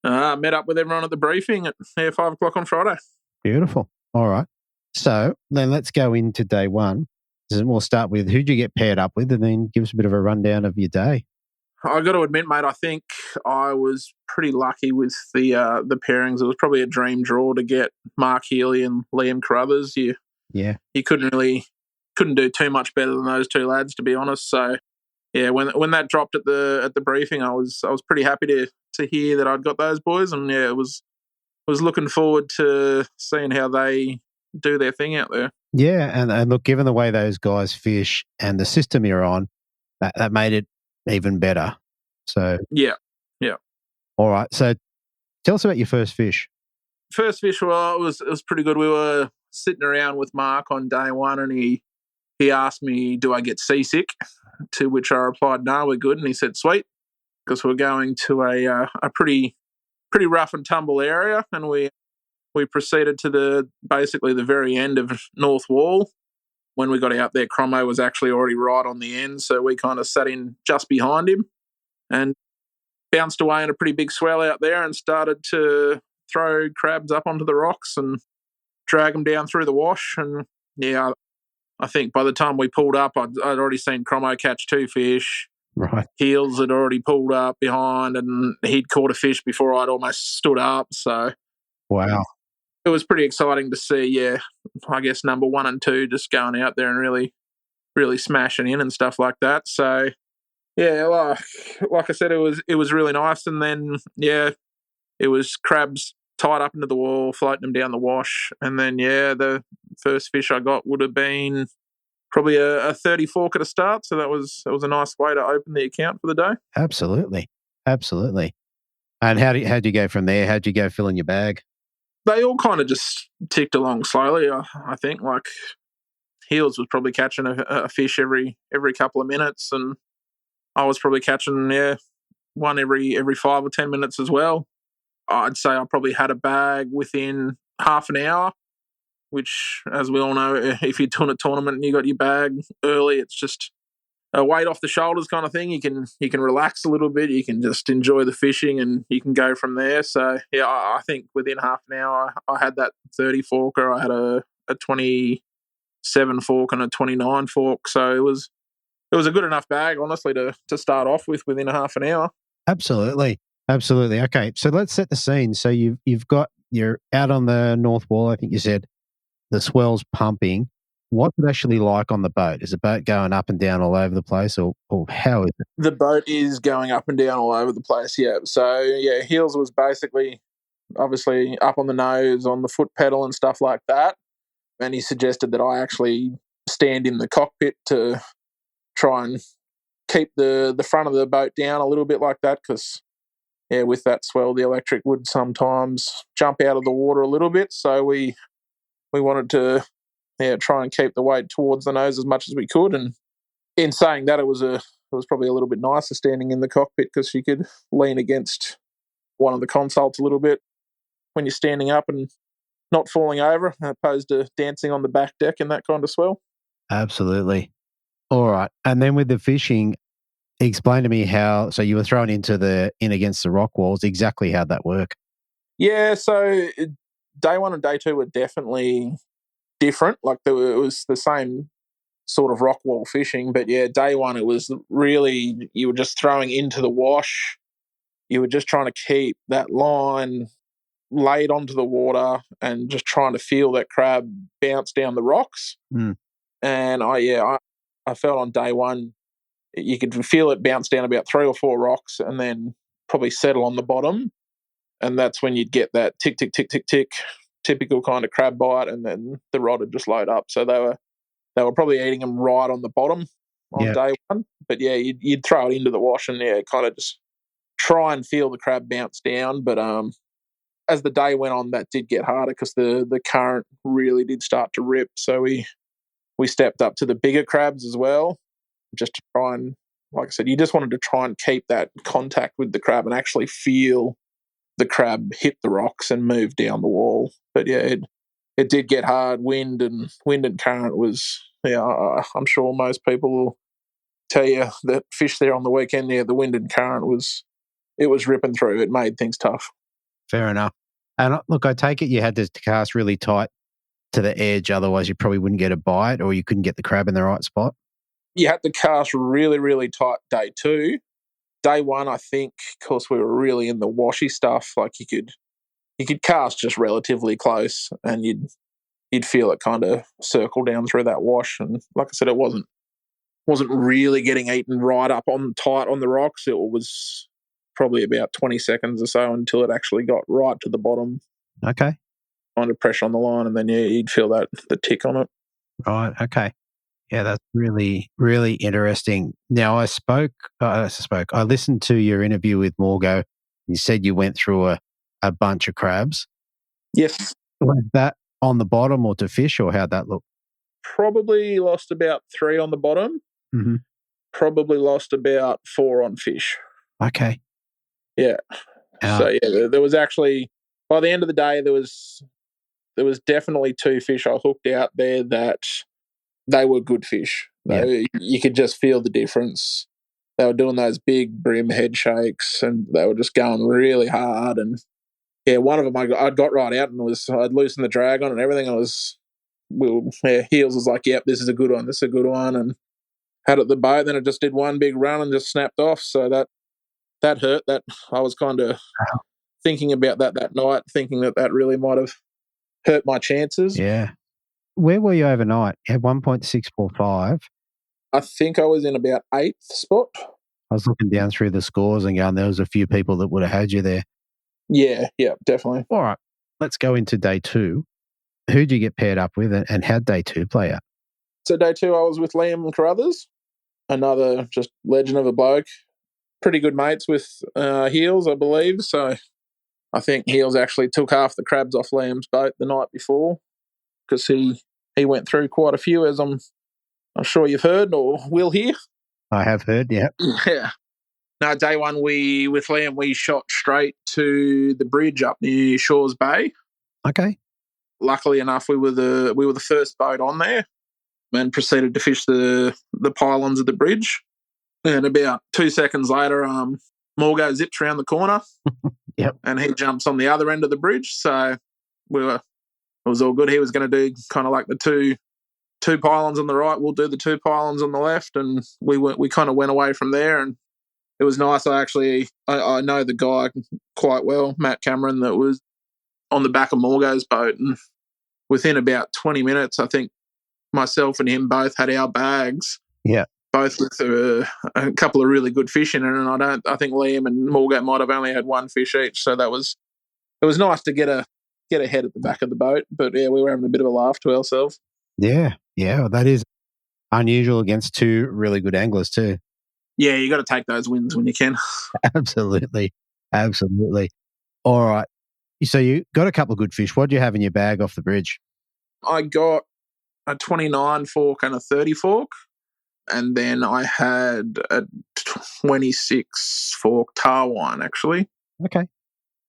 met up with everyone at the briefing at 5 o'clock on Friday. Beautiful. All right. So then let's go into day one. We'll start with who'd you get paired up with and then give us a bit of a rundown of your day. I got to admit, mate, I think I was pretty lucky with the pairings. It was probably a dream draw to get Mark Healy and Liam Carruthers. You couldn't do too much better than those two lads, to be honest. So yeah, when that dropped at the briefing, I was pretty happy to hear that I'd got those boys, and yeah, was looking forward to seeing how they do their thing out there. Yeah, and look, given the way those guys fish and the system you're on, that made it even better. So yeah. All right. So tell us about your first fish. First fish, well, it was pretty good. We were sitting around with Mark on day one, and he asked me, "Do I get seasick?" To which I replied, "No, we're good." And he said, "Sweet," because we're going to a pretty rough and tumble area, and we proceeded to basically the very end of North Wall. When we got out there, Cromo was actually already right on the end, so we kind of sat in just behind him and bounced away in a pretty big swell out there and started to throw crabs up onto the rocks and drag them down through the wash. And yeah, I think by the time we pulled up, I'd already seen Cromo catch 2 fish. Right. Heels had already pulled up behind, and he'd caught a fish before I'd almost stood up. So Wow. it was pretty exciting to see. Yeah, I guess number 1 and 2 just going out there and really smashing in and stuff like that. So yeah, like I said, it was really nice. And then it was crabs tied up into the wall, floating them down the wash. And then the first fish I got would have been probably a 30 fork at a start. So that was a nice way to open the account for the day. Absolutely. And how'd you go from there? How'd you go filling your bag? They all kind of just ticked along slowly. I think like Heels was probably catching a fish every couple of minutes, and I was probably catching one every 5 or 10 minutes as well. I'd say I probably had a bag within half an hour, which, as we all know, if you're doing a tournament and you got your bag early, it's just a weight off the shoulders kind of thing. You can relax a little bit. You can just enjoy the fishing, and you can go from there. So I think within half an hour, I had that 30 forker. I had a 27 fork and a 29 fork. So it was a good enough bag, honestly, to start off with within a half an hour. Absolutely. Okay, so let's set the scene. So you're out on the North Wall. I think you said the swell's pumping. What's it actually like on the boat? Is the boat going up and down all over the place, or how is it? The boat is going up and down all over the place. Yeah. So Heels was basically obviously up on the nose, on the foot pedal and stuff like that. And he suggested that I actually stand in the cockpit to try and keep the front of the boat down a little bit like that, because with that swell, the electric would sometimes jump out of the water a little bit. So we wanted to try and keep the weight towards the nose as much as we could. And in saying that, it was probably a little bit nicer standing in the cockpit, because you could lean against one of the consoles a little bit when you're standing up and not falling over, opposed to dancing on the back deck in that kind of swell. Absolutely. All right. And then with the fishing, explain to me how, so you were thrown in against the rock walls, exactly how'd that work? Yeah, so day 1 and day 2 were definitely different. Like it was the same sort of rock wall fishing, but day 1 it was really, you were just throwing into the wash. You were just trying to keep that line laid onto the water and just trying to feel that crab bounce down the rocks. And I felt on day 1 you could feel it bounce down about 3 or 4 rocks and then probably settle on the bottom, and that's when you'd get that tick tick tick tick tick, typical kind of crab bite, and then the rod would just load up. So they were probably eating them right on the bottom on day 1, but you'd throw it into the wash and kind of just try and feel the crab bounce down. But as the day went on, that did get harder, because the current really did start to rip. So we stepped up to the bigger crabs as well, just to try and, like I said, you just wanted to try and keep that contact with the crab and actually feel the crab hit the rocks and move down the wall. But it did get hard. Wind and current was, I'm sure most people will tell you that fish there on the weekend, the wind and current was ripping through. It made things tough. Fair enough. And look, I take it you had to cast really tight to the edge, otherwise you probably wouldn't get a bite, or you couldn't get the crab in the right spot. You had to cast really, really tight day 2. Day 1, I think, of course, we were really in the washy stuff. Like you could cast just relatively close, and you'd feel it kind of circle down through that wash. And like I said, it wasn't really getting eaten right up on tight on the rocks. It was probably about 20 seconds or so until it actually got right to the bottom. Okay. Kind of pressure on the line, and then you'd feel the tick on it. Right. Okay. Yeah, that's really, really interesting. Now, I listened to your interview with Morgo. You said you went through a bunch of crabs. Yes. Was that on the bottom or to fish, or how'd that look? Probably lost about 3 on the bottom. Mm-hmm. Probably lost about 4 on fish. Okay. Yeah. So there was actually, by the end of the day, there was definitely 2 fish I hooked out there that they were good fish. You could just feel the difference. They were doing those big brim head shakes, and they were just going really hard. And one of them I got right out, and I'd loosened the drag on and everything. Heels was like, "Yep, this is a good one. This is a good one." And had at the boat. Then it just did one big run and just snapped off. So that hurt. That I was kind of thinking about that night, thinking that really might have hurt my chances. Yeah. Where were you overnight? You had 1.645. I think I was in about 8th spot. I was looking down through the scores and going, there was a few people that would have had you there. Yeah, definitely. All right, let's go into day 2. Who'd you get paired up with and how'd day 2 play out? So day 2, I was with Liam Carruthers, another just legend of a bloke. Pretty good mates with Heels, I believe. So I think Heels actually took half the crabs off Liam's boat the night before because he went through quite a few, as I'm sure you've heard or will hear. I have heard, yeah. Yeah. No, day 1, with Liam, we shot straight to the bridge up near Shaw's Bay. Okay. Luckily enough, we were the first boat on there and proceeded to fish the pylons of the bridge. And about 2 seconds later, Morgo zips around the corner. Yep. And he jumps on the other end of the bridge. So it was all good. He was going to do kind of like the two pylons on the right. We'll do the 2 pylons on the left, and we kind of went away from there. And it was nice. I know the guy quite well, Matt Cameron, that was on the back of Morgo's boat, and within about 20 minutes, I think myself and him both had our bags. Yeah. Both with a couple of really good fish in it, and I think Liam and Morgo might have only had 1 fish each. So it was nice to get ahead at the back of the boat. But yeah, we were having a bit of a laugh to ourselves. Yeah, well, that is unusual against 2 really good anglers too. Yeah, you got to take those wins when you can. Absolutely. All right. So you got a couple of good fish. What did you have in your bag off the bridge? I got a 29 fork and a 30 fork, and then I had a 26 fork tarwine, actually. Okay.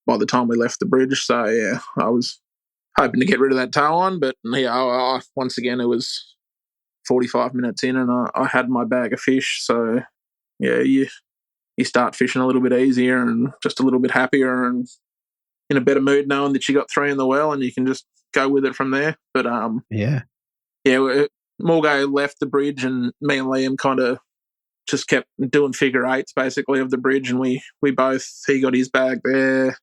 By the time we left the bridge. So, yeah, I was hoping to get rid of that tarwine, but yeah, once again, it was 45 minutes in and I had my bag of fish. So, yeah, you start fishing a little bit easier and just a little bit happier and in a better mood knowing that you got 3 in the well and you can just go with it from there. But, yeah, Morgo left the bridge and me and Liam kind of just kept doing figure eights basically of the bridge, and he got his bag there.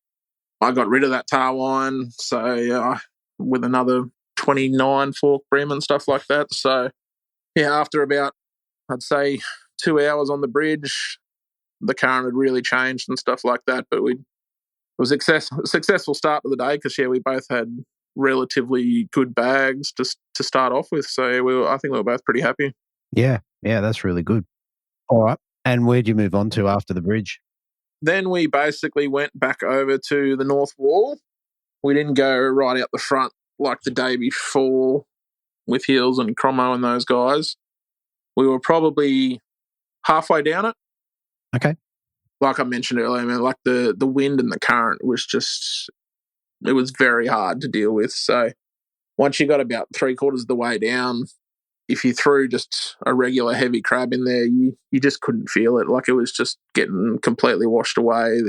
I got rid of that tarwine, so with another 29 fork brim and stuff like that. So yeah, after about, I'd say 2 hours on the bridge, the current had really changed and stuff like that. But it was a successful start to the day because we both had relatively good bags to start off with. So I think we were both pretty happy. Yeah, that's really good. All right. And where'd you move on to after the bridge? Then we basically went back over to the North Wall. We didn't go right out the front like the day before with Heels and Cromo and those guys. We were probably halfway down it. Okay. Like I mentioned earlier, man, like the wind and the current was just, it was very hard to deal with. So once you got about 3/4 of the way down, if you threw just a regular heavy crab in there, you just couldn't feel it. Like it was just getting completely washed away.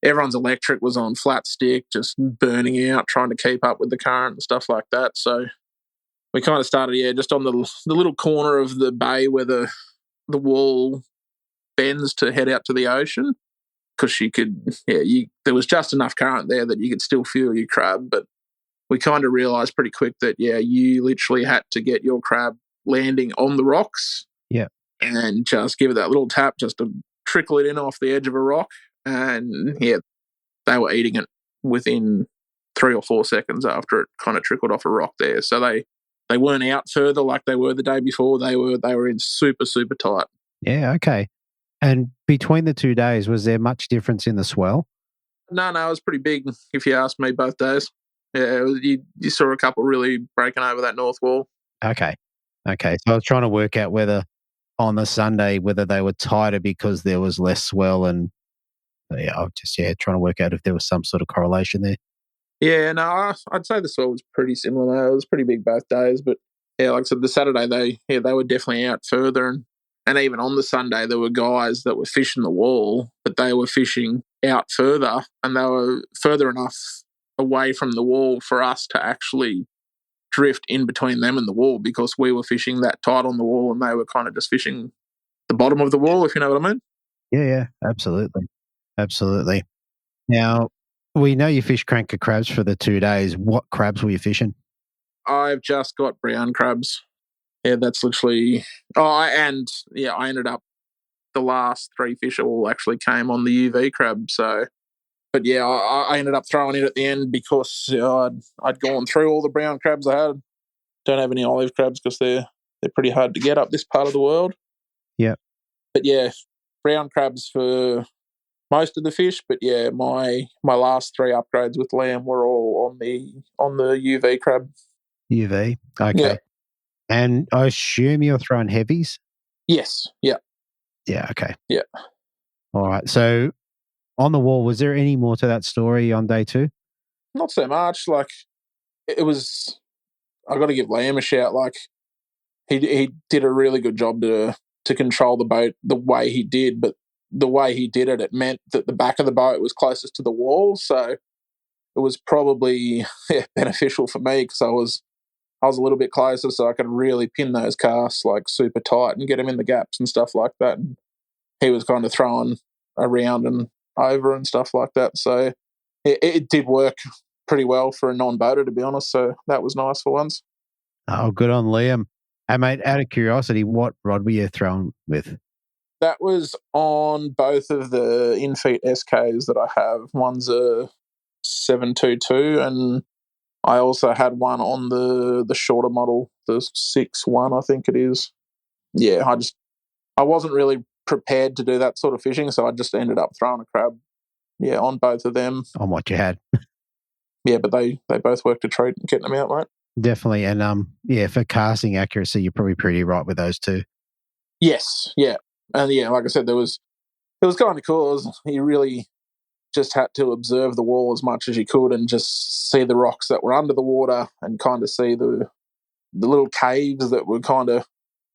Everyone's electric was on flat stick, just burning out, trying to keep up with the current and stuff like that. So we kind of started, just on the little corner of the bay where the wall bends to head out to the ocean, because you could, there was just enough current there that you could still feel your crab. But we kind of realised pretty quick that, you literally had to get your crab landing on the rocks. Yeah. And just give it that little tap just to trickle it in off the edge of a rock. And, they were eating it within 3 or 4 seconds after it kind of trickled off a rock there. So they weren't out further like they were the day before. They were in super, super tight. Yeah, okay. And between the 2 days, was there much difference in the swell? No, it was pretty big, if you ask me, both days. Yeah, you saw a couple really breaking over that North Wall. Okay. So I was trying to work out whether on the Sunday, whether they were tighter because there was less swell, and I was just trying to work out if there was some sort of correlation there. Yeah, no, I'd say the swell was pretty similar. It was pretty big both days, but like I said, the Saturday they were definitely out further, and even on the Sunday there were guys that were fishing the wall, but they were fishing out further, and they were further enough away from the wall for us to actually drift in between them and the wall because we were fishing that tight on the wall and they were kind of just fishing the bottom of the wall, if you know what I mean. Yeah, absolutely. Absolutely. Now, we know you fish cranker crabs for the 2 days. What crabs were you fishing? I've just got brown crabs. Yeah, that's literally... I ended up... The last 3 fish all actually came on the UV crab, so... But yeah, I ended up throwing it at the end because I'd gone through all the brown crabs I had. Don't have any olive crabs because they're pretty hard to get up this part of the world. Yeah. But yeah, brown crabs for most of the fish. But yeah, my last 3 upgrades with lamb were all on the UV crab. UV. Okay. Yeah. And I assume you're throwing heavies? Yes. Yeah. Yeah. Okay. Yeah. All right. So on the wall, was there any more to that story on day 2? Not so much. Like it was... I got to give Liam a shout. Like he did a really good job to control the boat the way he did, but the way he did it meant that the back of the boat was closest to the wall, so it was probably beneficial for me because I was a little bit closer, so I could really pin those casts like super tight and get them in the gaps and stuff like that. And he was kind of throwing around and over and stuff like that, so it did work pretty well for a non-boater, to be honest, so that was nice for once. Oh, good on Liam. Hey, mate, out of curiosity, what rod were you throwing with? That was on both of the in-feet SKs that I have. One's a 722, and I also had one on the shorter model, the 6.1, I think it is. Yeah, I wasn't really prepared to do that sort of fishing, so I just ended up throwing a crab, on both of them. On what you had. Yeah, but they both worked a treat getting them out, mate. Definitely. And for casting accuracy, you're probably pretty right with those two. Yes, yeah. And yeah, like I said, it was kind of cool. He really just had to observe the wall as much as he could and just see the rocks that were under the water and kind of see the little caves that were kind of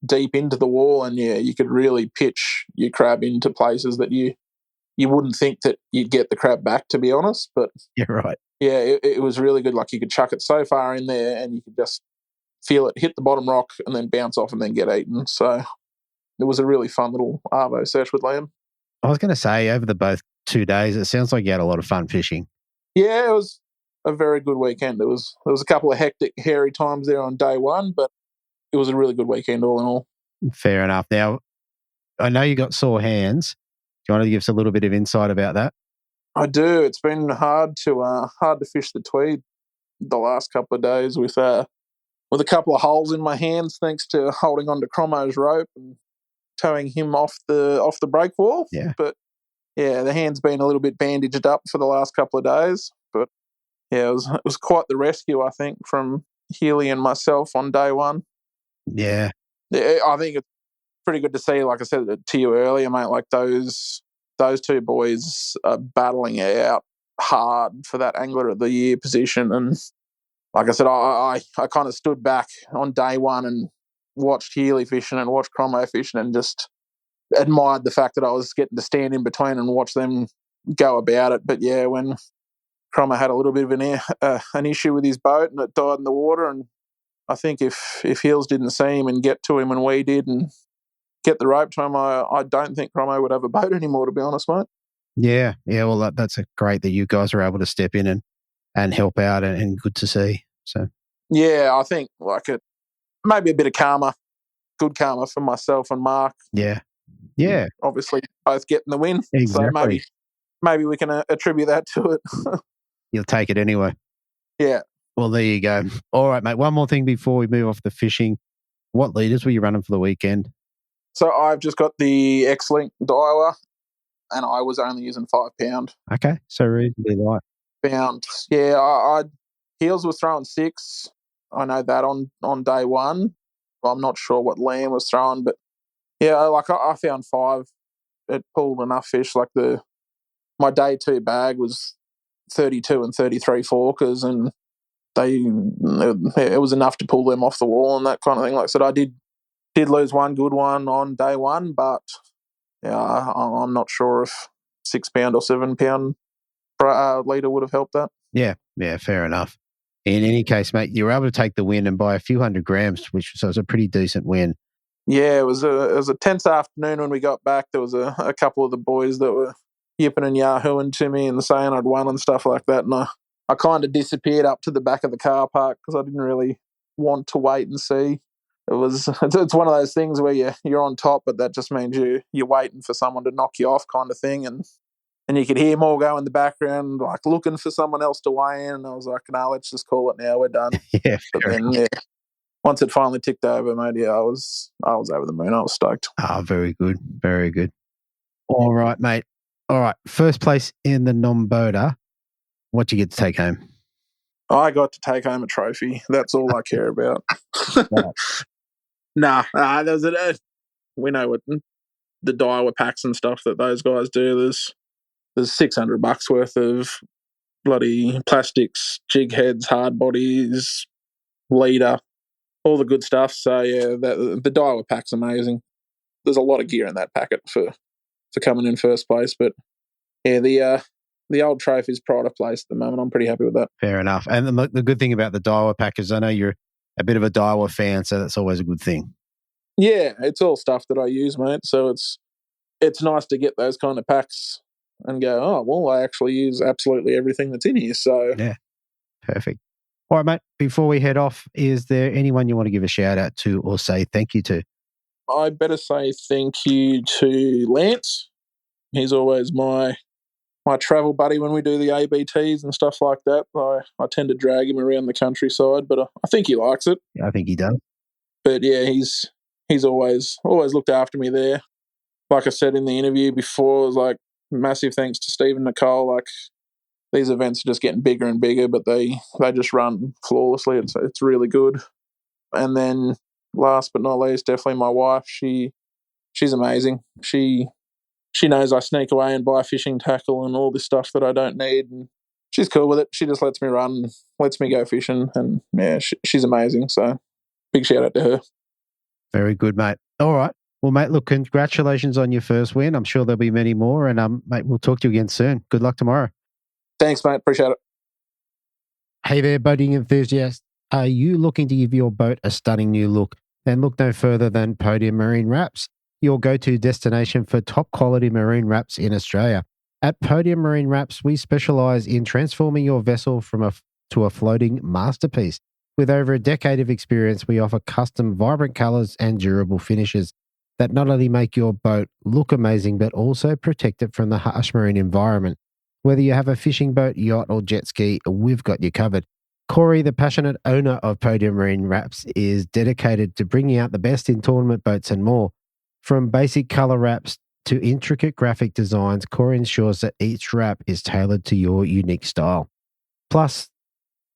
deep into the wall. And yeah, you could really pitch your crab into places that you wouldn't think that you'd get the crab back, to be honest. But you're right. Yeah, it was really good. Like you could chuck it so far in there and you could just feel it hit the bottom rock and then bounce off and then get eaten. So it was a really fun little arvo sesh with Liam. I was going to say, over the both 2 days, it sounds like you had a lot of fun fishing. Yeah, it was a very good weekend. There was a couple of hectic, hairy times there on day 1, but it was a really good weekend all in all. Fair enough. Now, I know you got sore hands. Do you want to give us a little bit of insight about that? I do. It's been hard to fish the Tweed the last couple of days with a couple of holes in my hands, thanks to holding on to Cromo's rope and towing him off the break wall. Yeah. But yeah, the hand's been a little bit bandaged up for the last couple of days. But yeah, it was quite the rescue, I think, from Healy and myself on day 1. Yeah. I think it's pretty good to see, like I said to you earlier, mate, like those 2 boys are battling it out hard for that Angler of the Year position. And like I said, I kind of stood back on day 1 and watched Healy fishing and watched Cromo fishing and just admired the fact that I was getting to stand in between and watch them go about it. But yeah, when Cromo had a little bit of an issue with his boat and it died in the water, and I think if Heels didn't see him and get to him and we did and get the rope to him, I don't think Cromo would have a boat anymore, to be honest, mate. Yeah. Well, that's great that you guys were able to step in and help out, and good to see. So yeah, I think like it maybe a bit of karma, good karma for myself and Mark. Yeah. Obviously, both getting the win. Exactly. So maybe we can attribute that to it. You'll take it anyway. Yeah. Well, there you go. All right, mate. One more thing before we move off the fishing. What leaders were you running for the weekend? So I've just got the X-Link dialer, and I was only using 5 pound. Okay, so reasonably light. Pound. Yeah, I Heels was throwing 6. I know that on day 1. I'm not sure what Liam was throwing, but yeah, like I found 5. It pulled enough fish. Like my day 2 bag was 32 and 33 forkers, and it was enough to pull them off the wall and that kind of thing. Like I said, I did lose one good one on day 1, but yeah, I'm not sure if 6 pound or 7 pound leader would have helped that. Yeah, fair enough. In any case, mate, you were able to take the win and by a few hundred grams, so it was a pretty decent win. Yeah, it was a tense afternoon when we got back. There was a couple of the boys that were yipping and yahooing to me and saying I'd won and stuff like that. And I kind of disappeared up to the back of the car park because I didn't really want to wait and see. It's one of those things where you're on top, but that just means you're waiting for someone to knock you off kind of thing. And you could hear them all go in the background, like looking for someone else to weigh in. And I was like, no, let's just call it now. We're done. Yeah, but then, once it finally ticked over, mate, I was over the moon. I was stoked. Oh, very good. Very good. All right, mate. All right. First place in the non-boater. What you get to take home? I got to take home a trophy. That's all I care about. Nah, we know what the Daiwa packs and stuff that those guys do. There's $600 worth of bloody plastics, jig heads, hard bodies, leader, all the good stuff. So yeah, the Daiwa pack's amazing. There's a lot of gear in that packet for coming in first place. But yeah, the old trophy's pride of place at the moment. I'm pretty happy with that. Fair enough. And the good thing about the Daiwa pack is I know you're a bit of a Daiwa fan, so that's always a good thing. Yeah, it's all stuff that I use, mate. So it's nice to get those kind of packs and go, oh, well, I actually use absolutely everything that's in here. So yeah, perfect. All right, mate, before we head off, is there anyone you want to give a shout out to or say thank you to? I better say thank you to Lance. He's always my travel buddy when we do the ABTs and stuff like that. I tend to drag him around the countryside, but I think he likes it. Yeah, I think he does. But yeah, he's always looked after me there. Like I said in the interview before, it was like massive thanks to Steve and Nicole. Like these events are just getting bigger and bigger, but they just run flawlessly. It's really good. And then last but not least, definitely my wife. She's amazing. She knows I sneak away and buy fishing tackle and all this stuff that I don't need, and she's cool with it. She just lets me run, lets me go fishing, and yeah, she's amazing. So big shout out to her. Very good, mate. All right. Well, mate, look, congratulations on your first win. I'm sure there'll be many more, and mate, we'll talk to you again soon. Good luck tomorrow. Thanks, mate. Appreciate it. Hey there, boating enthusiasts. Are you looking to give your boat a stunning new look? Then look no further than Podium Marine Wraps, your go-to destination for top-quality marine wraps in Australia. At Podium Marine Wraps, we specialise in transforming your vessel to a floating masterpiece. With over a decade of experience, we offer custom, vibrant colours and durable finishes that not only make your boat look amazing, but also protect it from the harsh marine environment. Whether you have a fishing boat, yacht or jet ski, we've got you covered. Corey, the passionate owner of Podium Marine Wraps, is dedicated to bringing out the best in tournament boats and more. From basic colour wraps to intricate graphic designs, Corey ensures that each wrap is tailored to your unique style. Plus,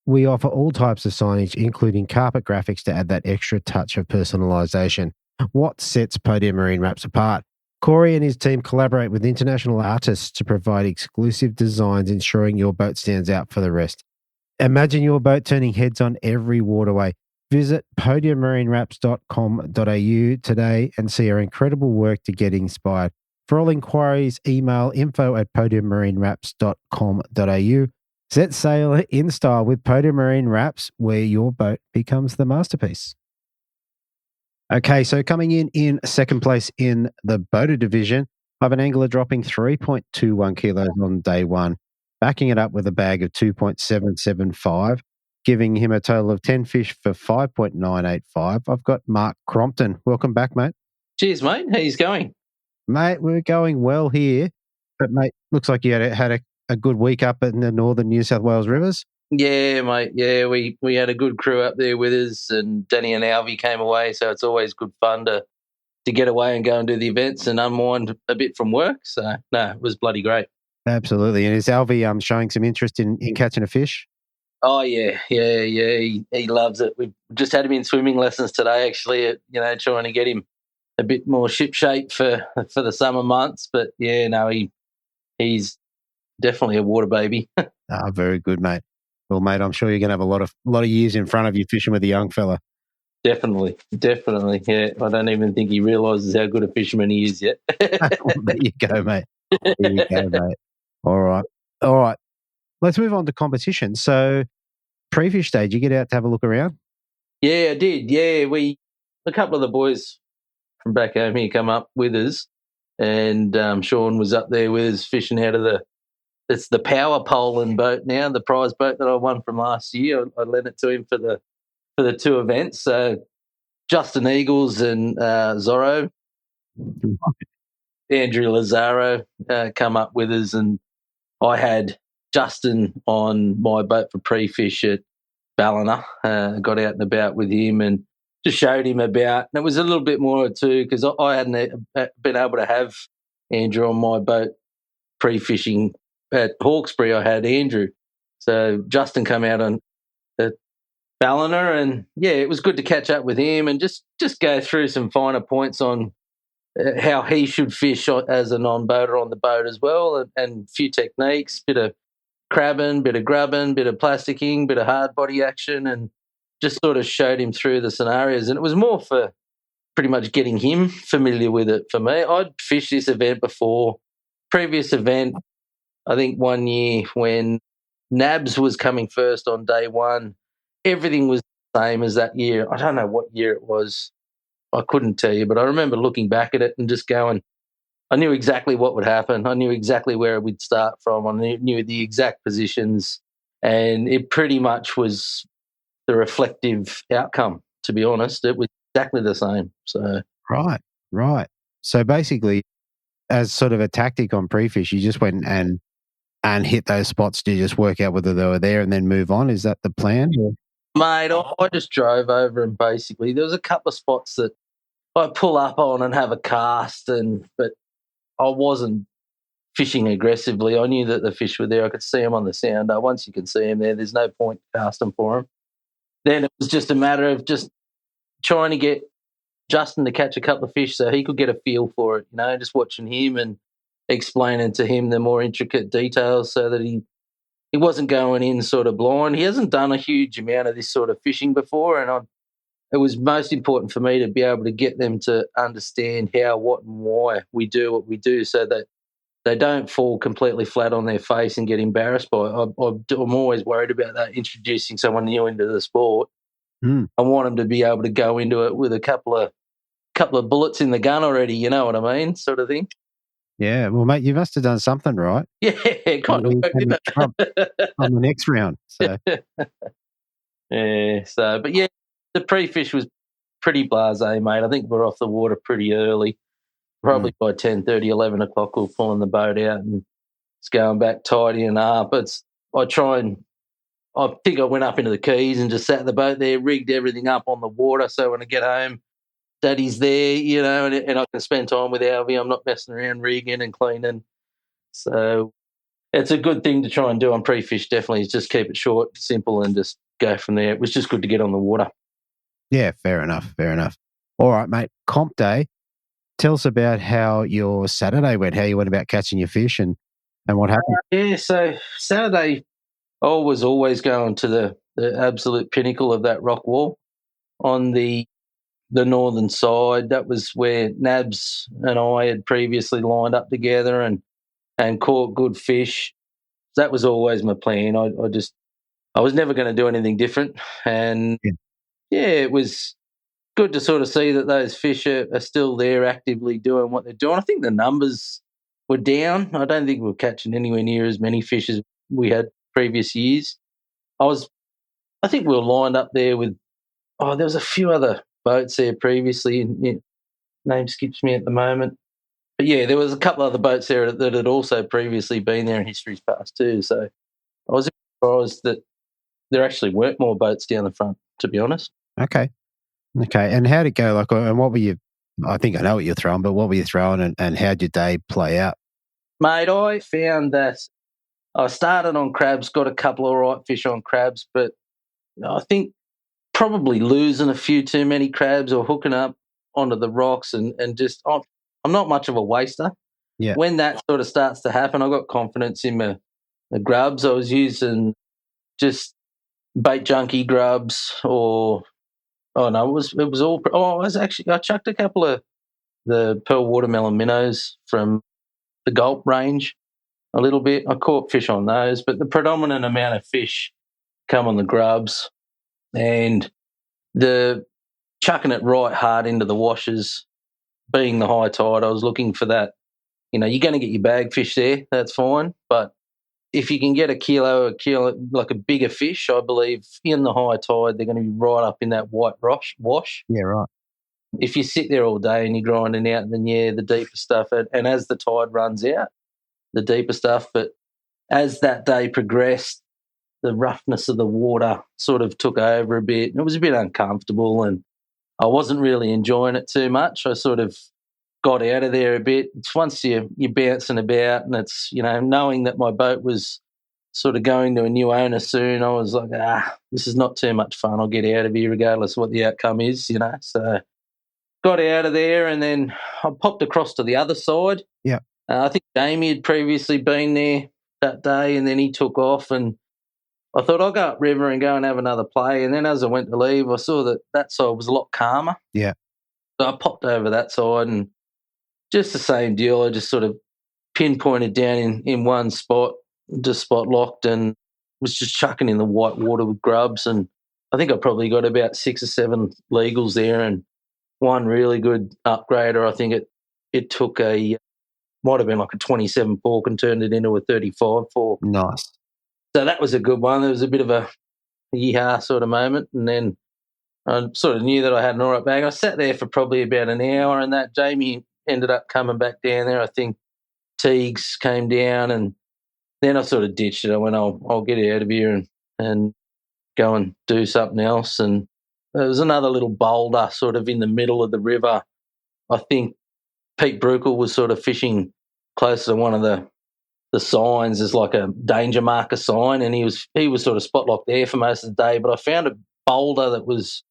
we offer all types of signage, including carpet graphics to add that extra touch of personalisation. What sets Podium Marine Wraps apart? Corey and his team collaborate with international artists to provide exclusive designs, ensuring your boat stands out for the rest. Imagine your boat turning heads on every waterway. Visit podiummarinerapps.com.au today and see our incredible work to get inspired. For all inquiries, email info@podiummarinerapps.com.au. Set sail in style with Podium Marine Wraps, where your boat becomes the masterpiece. Okay, so coming in second place in the boater division, I have an angler dropping 3.21 kilos on day one, backing it up with a bag of 2.775, giving him a total of 10 fish for 5.985. I've got Mark Crompton. Welcome back, mate. Cheers, mate. How's going? Mate, we're going well here. But, mate, looks like you had a good week up in the northern New South Wales rivers. Yeah, mate. Yeah, we had a good crew up there with us, and Danny and Alvie came away, so it's always good fun to get away and go and do the events and unwind a bit from work. So, no, it was bloody great. Absolutely. And is Alvie showing some interest in catching a fish? Oh, yeah. He loves it. We've just had him in swimming lessons today, actually, trying to get him a bit more shipshape for the summer months. But, yeah, no, he's definitely a water baby. Very good, mate. Well, mate, I'm sure you're going to have a lot of years in front of you fishing with a young fella. Definitely. Yeah, I don't even think he realises how good a fisherman he is yet. Well, there you go, mate. All right. Let's move on to competition. So pre-fish day, did you get out to have a look around? Yeah, I did. Yeah, a couple of the boys from back home here come up with us, and Sean was up there with us fishing out of it's the power poling boat now, the prize boat that I won from last year. I lent it to him for the two events. So Justin Eagles and Zorro, Andrew Lazaro come up with us, and I had Justin on my boat for pre-fish at Ballina. Got out and about with him and just showed him about. And it was a little bit more too because I hadn't been able to have Andrew on my boat pre-fishing at Hawkesbury. I had Andrew, so Justin come out on at Ballina, and yeah, it was good to catch up with him and just go through some finer points on how he should fish as a non-boater on the boat as well, and a few techniques, bit of crabbing, bit of grubbing, bit of plasticking, bit of hard body action, and just sort of showed him through the scenarios. And it was more for pretty much getting him familiar with it for me. I'd fished this event before. Previous event, I think one year when Nabs was coming first on day one, everything was the same as that year. I don't know what year it was. I couldn't tell you, but I remember looking back at it and just going, I knew exactly what would happen. I knew exactly where we'd start from. I knew the exact positions, and it pretty much was the reflective outcome, to be honest. It was exactly the same. So Right. So basically, as sort of a tactic on pre-fish, you just went and hit those spots to just work out whether they were there and then move on. Is that the plan? Mate, I just drove over and basically there was a couple of spots that I pull up on and have a cast, but I wasn't fishing aggressively. I knew that the fish were there. I could see them on the sounder. Once you can see them there, there's no point casting for them. Then it was just a matter of just trying to get Justin to catch a couple of fish so he could get a feel for it, just watching him and explaining to him the more intricate details so that he wasn't going in sort of blind. He hasn't done a huge amount of this sort of fishing before, and it was most important for me to be able to get them to understand how, what, and why we do what we do so that they don't fall completely flat on their face and get embarrassed by it. I'm always worried about that, introducing someone new into the sport. I want them to be able to go into it with a couple of bullets in the gun already, you know what I mean, sort of thing. Yeah, well, mate, you must have done something right. Yeah, it kind of worked, didn't it? On the next round. So. Yeah, but yeah, the pre-fish was pretty blasé, mate. I think we're off the water pretty early. Probably by 10:30, 11 o'clock, we're pulling the boat out and it's going back tidying up. I think I went up into the Keys and just sat in the boat there, rigged everything up on the water so when I get home, Daddy's there, and I can spend time with Alvy. I'm not messing around rigging and cleaning. So it's a good thing to try and do on pre-fish, definitely, is just keep it short, simple, and just go from there. It was just good to get on the water. Yeah, fair enough. All right, mate, comp day. Tell us about how your Saturday went, how you went about catching your fish and what happened. Yeah, so Saturday, I was always going to the absolute pinnacle of that rock wall on the northern side. That was where Nabs and I had previously lined up together and caught good fish. That was always my plan. I was never going to do anything different. And it was good to sort of see that those fish are still there actively doing what they're doing. I think the numbers were down. I don't think we were catching anywhere near as many fish as we had previous years. I think we were lined up there with, there was a few other boats there previously. Name skips me at the moment. But yeah, there was a couple other boats there that had also previously been there in history's past too. So I was surprised that there actually weren't more boats down the front, to be honest. Okay. And how'd it go? Like, and what were you, I think I know what you're throwing, but what were you throwing and how'd your day play out? Mate, I found that I started on crabs, got a couple of right fish on crabs, but I think probably losing a few too many crabs or hooking up onto the rocks and just, I'm not much of a waster. Yeah. When that sort of starts to happen, I got confidence in my grubs. I was using just bait junkie grubs I chucked a couple of the pearl watermelon minnows from the Gulp range a little bit. I caught fish on those, but the predominant amount of fish come on the grubs, and the chucking it right hard into the washes, being the high tide, I was looking for that. You're going to get your bag fish there, that's fine, but if you can get a kilo, like a bigger fish, I believe in the high tide, they're going to be right up in that white wash. Yeah, right. If you sit there all day and you're grinding out, then the deeper stuff, and as the tide runs out, the deeper stuff, but as that day progressed, the roughness of the water sort of took over a bit, and it was a bit uncomfortable, and I wasn't really enjoying it too much. I sort of got out of there a bit. It's once you're bouncing about, and it's, knowing that my boat was sort of going to a new owner soon, I was like, this is not too much fun. I'll get out of here regardless of what the outcome is, So got out of there, and then I popped across to the other side. Yeah. I think Jamie had previously been there that day, and then he took off, and I thought I'll go upriver and go and have another play. And then as I went to leave, I saw that side was a lot calmer. Yeah. So I popped over that side, and just the same deal. I just sort of pinpointed down in one spot, just spot locked, and was just chucking in the white water with grubs. And I think I probably got about 6 or 7 legals there, and one really good upgrader. I think it took might have been like a 27 fork and turned it into a 35 fork. Nice. So that was a good one. There was a bit of a yee-haw sort of moment, and then I sort of knew that I had an all right bag. I sat there for probably about an hour, and that Jamie ended up coming back down there. I think Teagues came down, and then I sort of ditched it. I went, I'll get out of here and go and do something else. And there was another little boulder sort of in the middle of the river. I think Pete Bruckle was sort of fishing close to one of the signs as like a danger marker sign, and he was sort of spot locked there for most of the day. But I found a boulder that was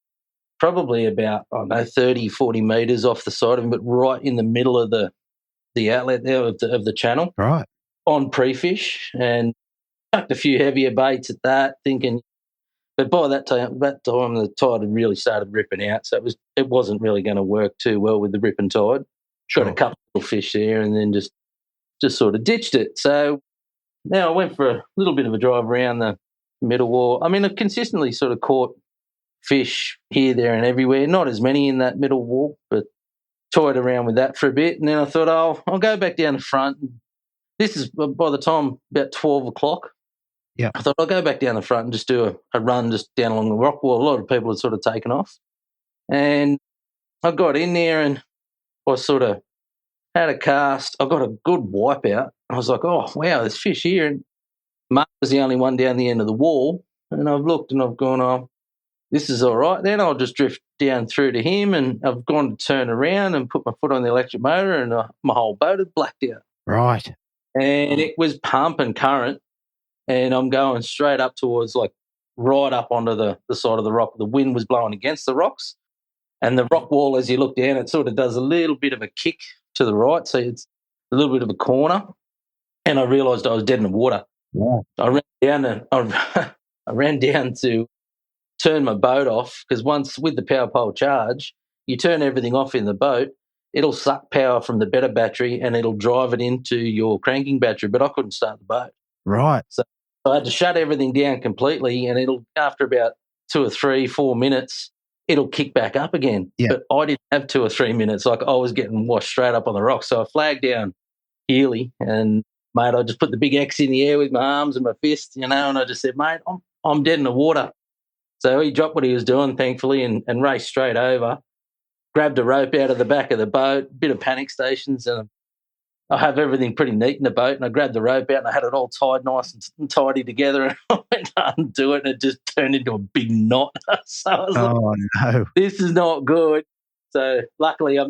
probably about, 30, 40 metres off the side of him, but right in the middle of the outlet there of the channel. Right. On pre-fish, and chucked a few heavier baits at that, thinking. But by that time the tide had really started ripping out, so it wasn't really going to work too well with the ripping tide. Sure. Got a couple of fish there, and then just sort of ditched it. So now I went for a little bit of a drive around the middle wall. I mean, I've consistently sort of caught fish here, there, and everywhere. Not as many in that middle wall, but toyed around with that for a bit. And then I thought, I'll go back down the front. This is by the time about 12 o'clock. Yeah. I thought I'll go back down the front and just do a run just down along the rock wall. A lot of people had sort of taken off. And I got in there, and I sort of had a cast. I got a good wipe out. I was like, oh, wow, there's fish here. And Mark was the only one down the end of the wall. And I've looked and I've gone, oh, this is all right. Then I'll just drift down through to him, and I've gone to turn around and put my foot on the electric motor, and my whole boat had blacked out. Right. And it was pump and current, and I'm going straight up towards, like, right up onto the side of the rock. The wind was blowing against the rocks, and the rock wall, as you look down, it sort of does a little bit of a kick to the right, so it's a little bit of a corner, and I realised I was dead in the water. Yeah. I ran down to turn my boat off, because once with the power pole charge, you turn everything off in the boat, it'll suck power from the better battery and it'll drive it into your cranking battery, but I couldn't start the boat. Right. So I had to shut everything down completely, and it'll, after about 2 or 3, 4 minutes, it'll kick back up again. Yeah. But I didn't have 2 or 3 minutes. Like, I was getting washed straight up on the rocks. So I flagged down Healy, and, mate, I just put the big X in the air with my arms and my fist, and I just said, mate, I'm dead in the water. So he dropped what he was doing, thankfully, and raced straight over, grabbed a rope out of the back of the boat, bit of panic stations, and I have everything pretty neat in the boat, and I grabbed the rope out and I had it all tied nice and tidy together, and I went to undo it, and it just turned into a big knot. So I was no. This is not good. So luckily I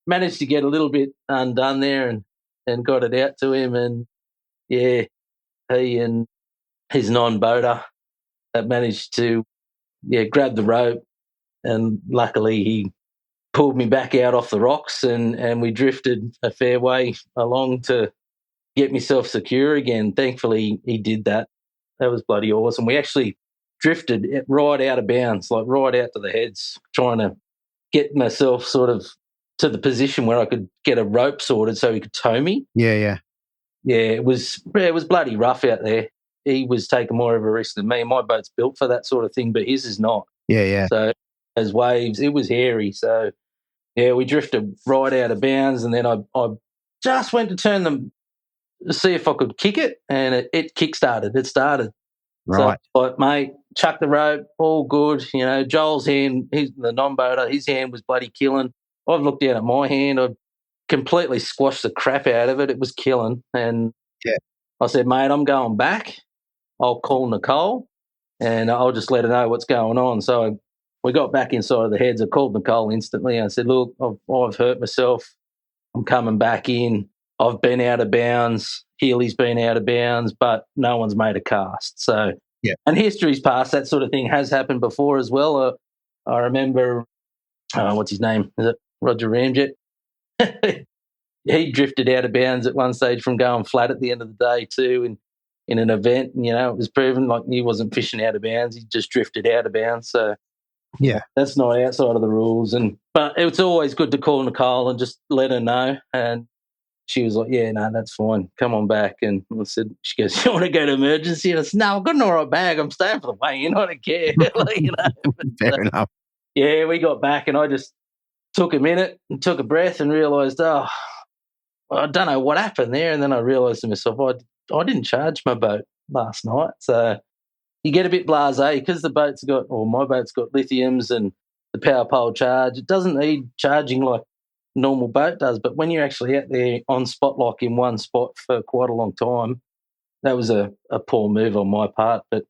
managed to get a little bit undone there and got it out to him, and, yeah, he and his non-boater managed to grab the rope, and luckily he pulled me back out off the rocks, and we drifted a fair way along to get myself secure again. Thankfully, he did that. That was bloody awesome. We actually drifted right out of bounds, like right out to the heads, trying to get myself sort of to the position where I could get a rope sorted so he could tow me. Yeah, yeah. Yeah, it was bloody rough out there. he was taking more of a risk than me. My boat's built for that sort of thing, but his is not. Yeah. So as waves, it was hairy. So yeah, we drifted right out of bounds, and then I just went to turn them to see if I could kick it, and it kick-started. It started. Right. So, like, mate, chuck the rope, all good. You know, Joel's hand, he's the non-boater, his hand was bloody killing. I've looked down at my hand. I completely squashed the crap out of it. It was killing. And Yeah. I said, mate, I'm going back. I'll call Nicole and I'll just let her know what's going on. So we got back inside of the heads. I called Nicole instantly. I said, look, I've hurt myself. I'm coming back in. I've been out of bounds. Healy's been out of bounds, but no one's made a cast. So, yeah. And history's past. That sort of thing has happened before as well. I remember, what's his name? Is it Roger Ramjet? He drifted out of bounds at one stage from going flat at the end of the day too in an event. You know, it was proven like he wasn't fishing out of bounds. He just drifted out of bounds. So, yeah, that's not outside of the rules. But it's always good to call Nicole and just let her know. And she was like, yeah, no, that's fine. Come on back. And I said, she goes, you want to go to emergency? And I said, no, I've got an all right bag. I'm staying for the weigh-in. I don't care. Like, you know. Fair enough. Yeah, we got back and I just took a minute and took a breath and realised, I don't know what happened there. And then I realised to myself, I didn't charge my boat last night. So you get a bit blasé because my boat's got lithiums and the power pole charge. It doesn't need charging like normal boat does, but when you're actually out there on spot lock in one spot for quite a long time, that was a poor move on my part. But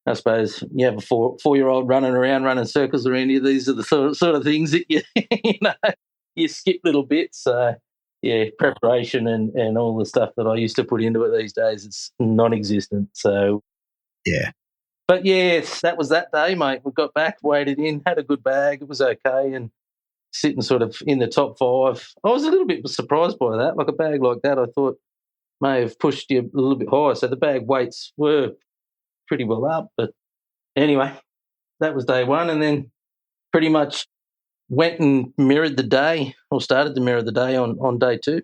I suppose you have a four-year-old running around, running circles around you. These are the sort of things that you skip little bits. So yeah, preparation and all the stuff that I used to put into it these days, it's non-existent. So yeah. But yes, that was that day, mate. We got back, waded in, had a good bag. It was okay, and sitting sort of in the top 5. I was a little bit surprised by that. Like a bag like that, I thought may have pushed you a little bit higher. So the bag weights were pretty well up. But anyway, that was day 1, and then pretty much went and mirrored the day, or started to mirror the day on day 2.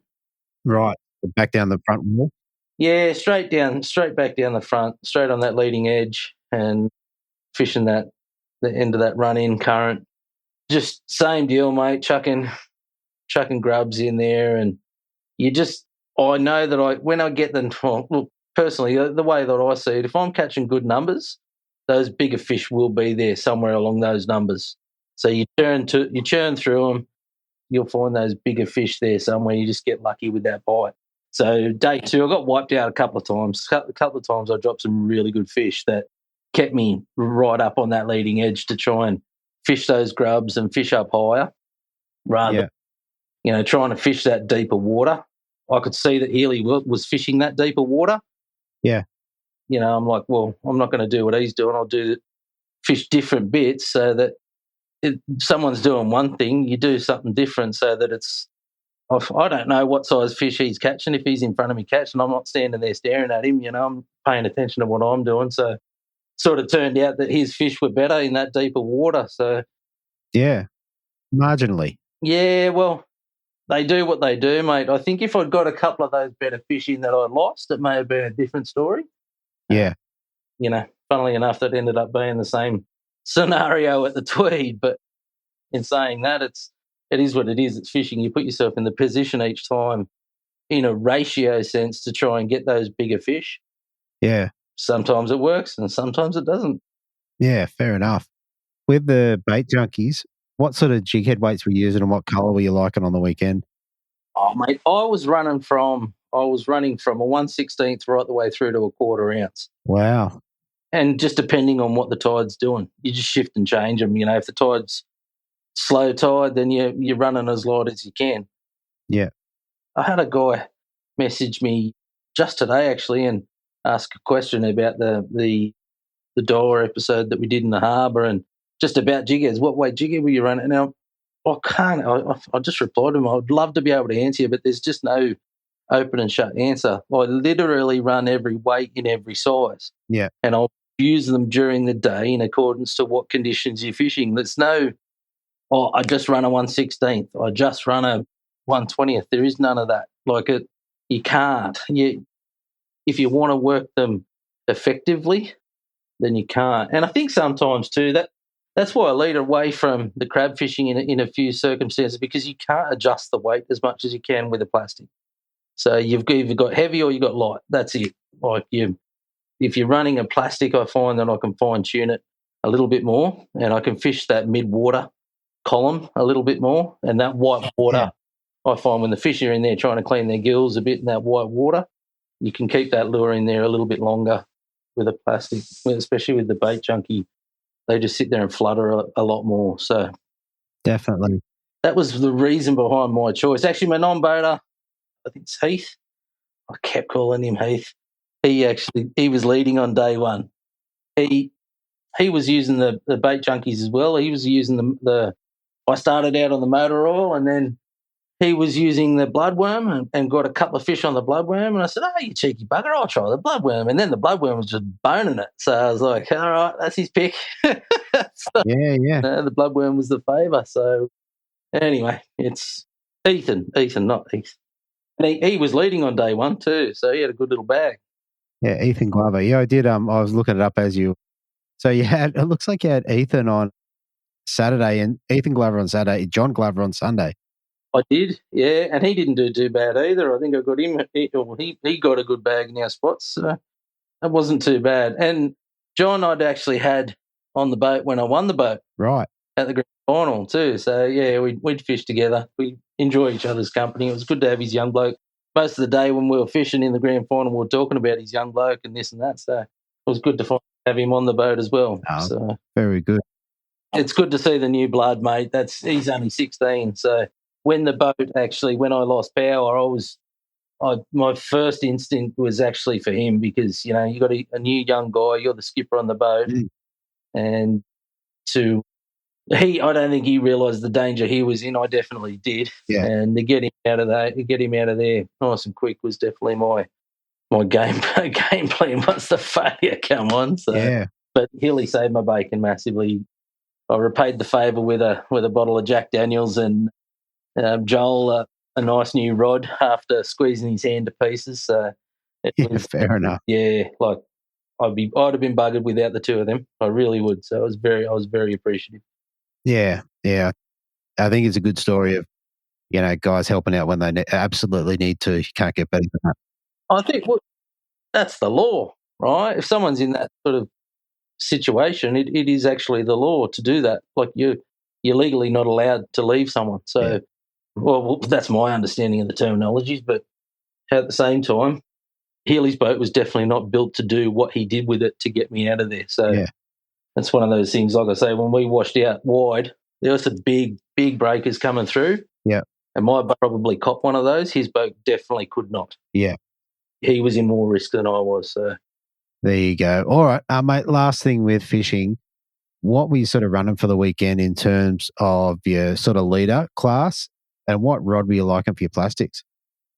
Right, back down the front wall. Yeah, straight back down the front, straight on that leading edge, and fishing the end of that run-in current. Just same deal, mate, chucking grubs in there. And I know that when I get them, look, personally, the way that I see it, if I'm catching good numbers, those bigger fish will be there somewhere along those numbers. So you churn through them, you'll find those bigger fish there somewhere. You just get lucky with that bite. So day 2, I got wiped out a couple of times. A couple of times I dropped some really good fish that kept me right up on that leading edge to try and fish those grubs and fish up higher rather than, trying to fish that deeper water. I could see that Healy was fishing that deeper water. Yeah. I'm like, well, I'm not going to do what he's doing. I'll fish different bits so that if someone's doing one thing, you do something different so that it's, I don't know what size fish he's catching. If he's in front of me catching, I'm not standing there staring at him, I'm paying attention to what I'm doing. So sort of turned out that his fish were better in that deeper water. So yeah, marginally. Yeah, well, they do what they do, mate. I think if I'd got a couple of those better fish in that I lost, it may have been a different story. Yeah. Funnily enough, that ended up being the same scenario at the Tweed. But in saying that, it is what it is. It's fishing. You put yourself in the position each time in a ratio sense to try and get those bigger fish. Yeah. Sometimes it works and sometimes it doesn't. Yeah, fair enough. With the bait junkies, what sort of jig head weights were you using and what colour were you liking on the weekend? Oh, mate, I was running from a 1/16 right the way through to a 1/4 ounce. Wow. And just depending on what the tide's doing, you just shift and change them. If the tide's slow tide, then you're running as light as you can. Yeah. I had a guy message me just today actually and ask a question about the Dollar episode that we did in the harbour and just about jig heads. What weight jig head were you running? Now, I just replied to him, I'd love to be able to answer you, but there's just no open and shut answer. I literally run every weight in every size. Yeah. And I'll use them during the day in accordance to what conditions you're fishing. There's no, I just run a 1/16. I just run a 1/20th. There is none of that. You can't. If you want to work them effectively, then you can't. And I think sometimes too that's why I lead away from the crab fishing in a few circumstances, because you can't adjust the weight as much as you can with a plastic. So you've either got heavy or you've got light. That's it. If you're running a plastic, I find that I can fine tune it a little bit more, and I can fish that mid-water column a little bit more. And that white water, I find when the fish are in there trying to clean their gills a bit in that white water, you can keep that lure in there a little bit longer with a plastic, especially with the bait junkie. They just sit there and flutter a lot more. So Definitely. that was the reason behind my choice. Actually, my non-boater, I think it's Heath. I kept calling him Heath. He was leading on day one. He was using the bait junkies as well. He was using I started out on the motor oil, and then he was using the bloodworm and got a couple of fish on the bloodworm. And I said, "Oh, you cheeky bugger, I'll try the bloodworm." And then the bloodworm was just boning it. So I was like, "All right, that's his pick." The bloodworm was the favour. So anyway, it's Ethan, not Heath. And he was leading on day one too, so he had a good little bag. Yeah, Ethan Glover. Yeah, I did. I was looking it up as you. So it looks like you had Ethan on Saturday and Ethan Glover on Saturday, John Glover on Sunday. I did, yeah, and he didn't do too bad either. I think I got him. He got a good bag in our spots, so that wasn't too bad. And John, I'd actually had on the boat when I won the boat, right, at the grand final too. So yeah, we'd fish together. We enjoy each other's company. It was good to have his young bloke. Most of the day when we were fishing in the grand final, we were talking about his young bloke and this and that. So it was good to have him on the boat as well. So very good. It's good to see the new blood, mate. He's only 16. So when I lost power, my first instinct was actually for him, because, you got a new young guy, you're the skipper on the boat. And I don't think he realised the danger he was in. I definitely did. Yeah. And to get him out of there nice and quick was definitely my game plan once the failure come on. So, yeah. But Hilly saved my bacon massively. I repaid the favour with a bottle of Jack Daniels, and Joel a nice new rod after squeezing his hand to pieces. So fair enough. Yeah, like I'd have been buggered without the two of them. I really would. So I was very appreciative. Yeah. I think it's a good story of, guys helping out when they absolutely need to. You can't get better than that. I think that's the law, right? If someone's in that sort of situation, it is actually the law to do that. Like you're legally not allowed to leave someone. So, well, that's my understanding of the terminologies. But at the same time, Healy's boat was definitely not built to do what he did with it to get me out of there. So that's one of those things. Like I say, when we washed out wide, there were some big breakers coming through. Yeah. And my boat probably copped one of those. His boat definitely could not. Yeah. He was in more risk than I was. So there you go. All right, mate, last thing with fishing, what were you sort of running for the weekend in terms of your sort of leader class, and what rod were you liking for your plastics?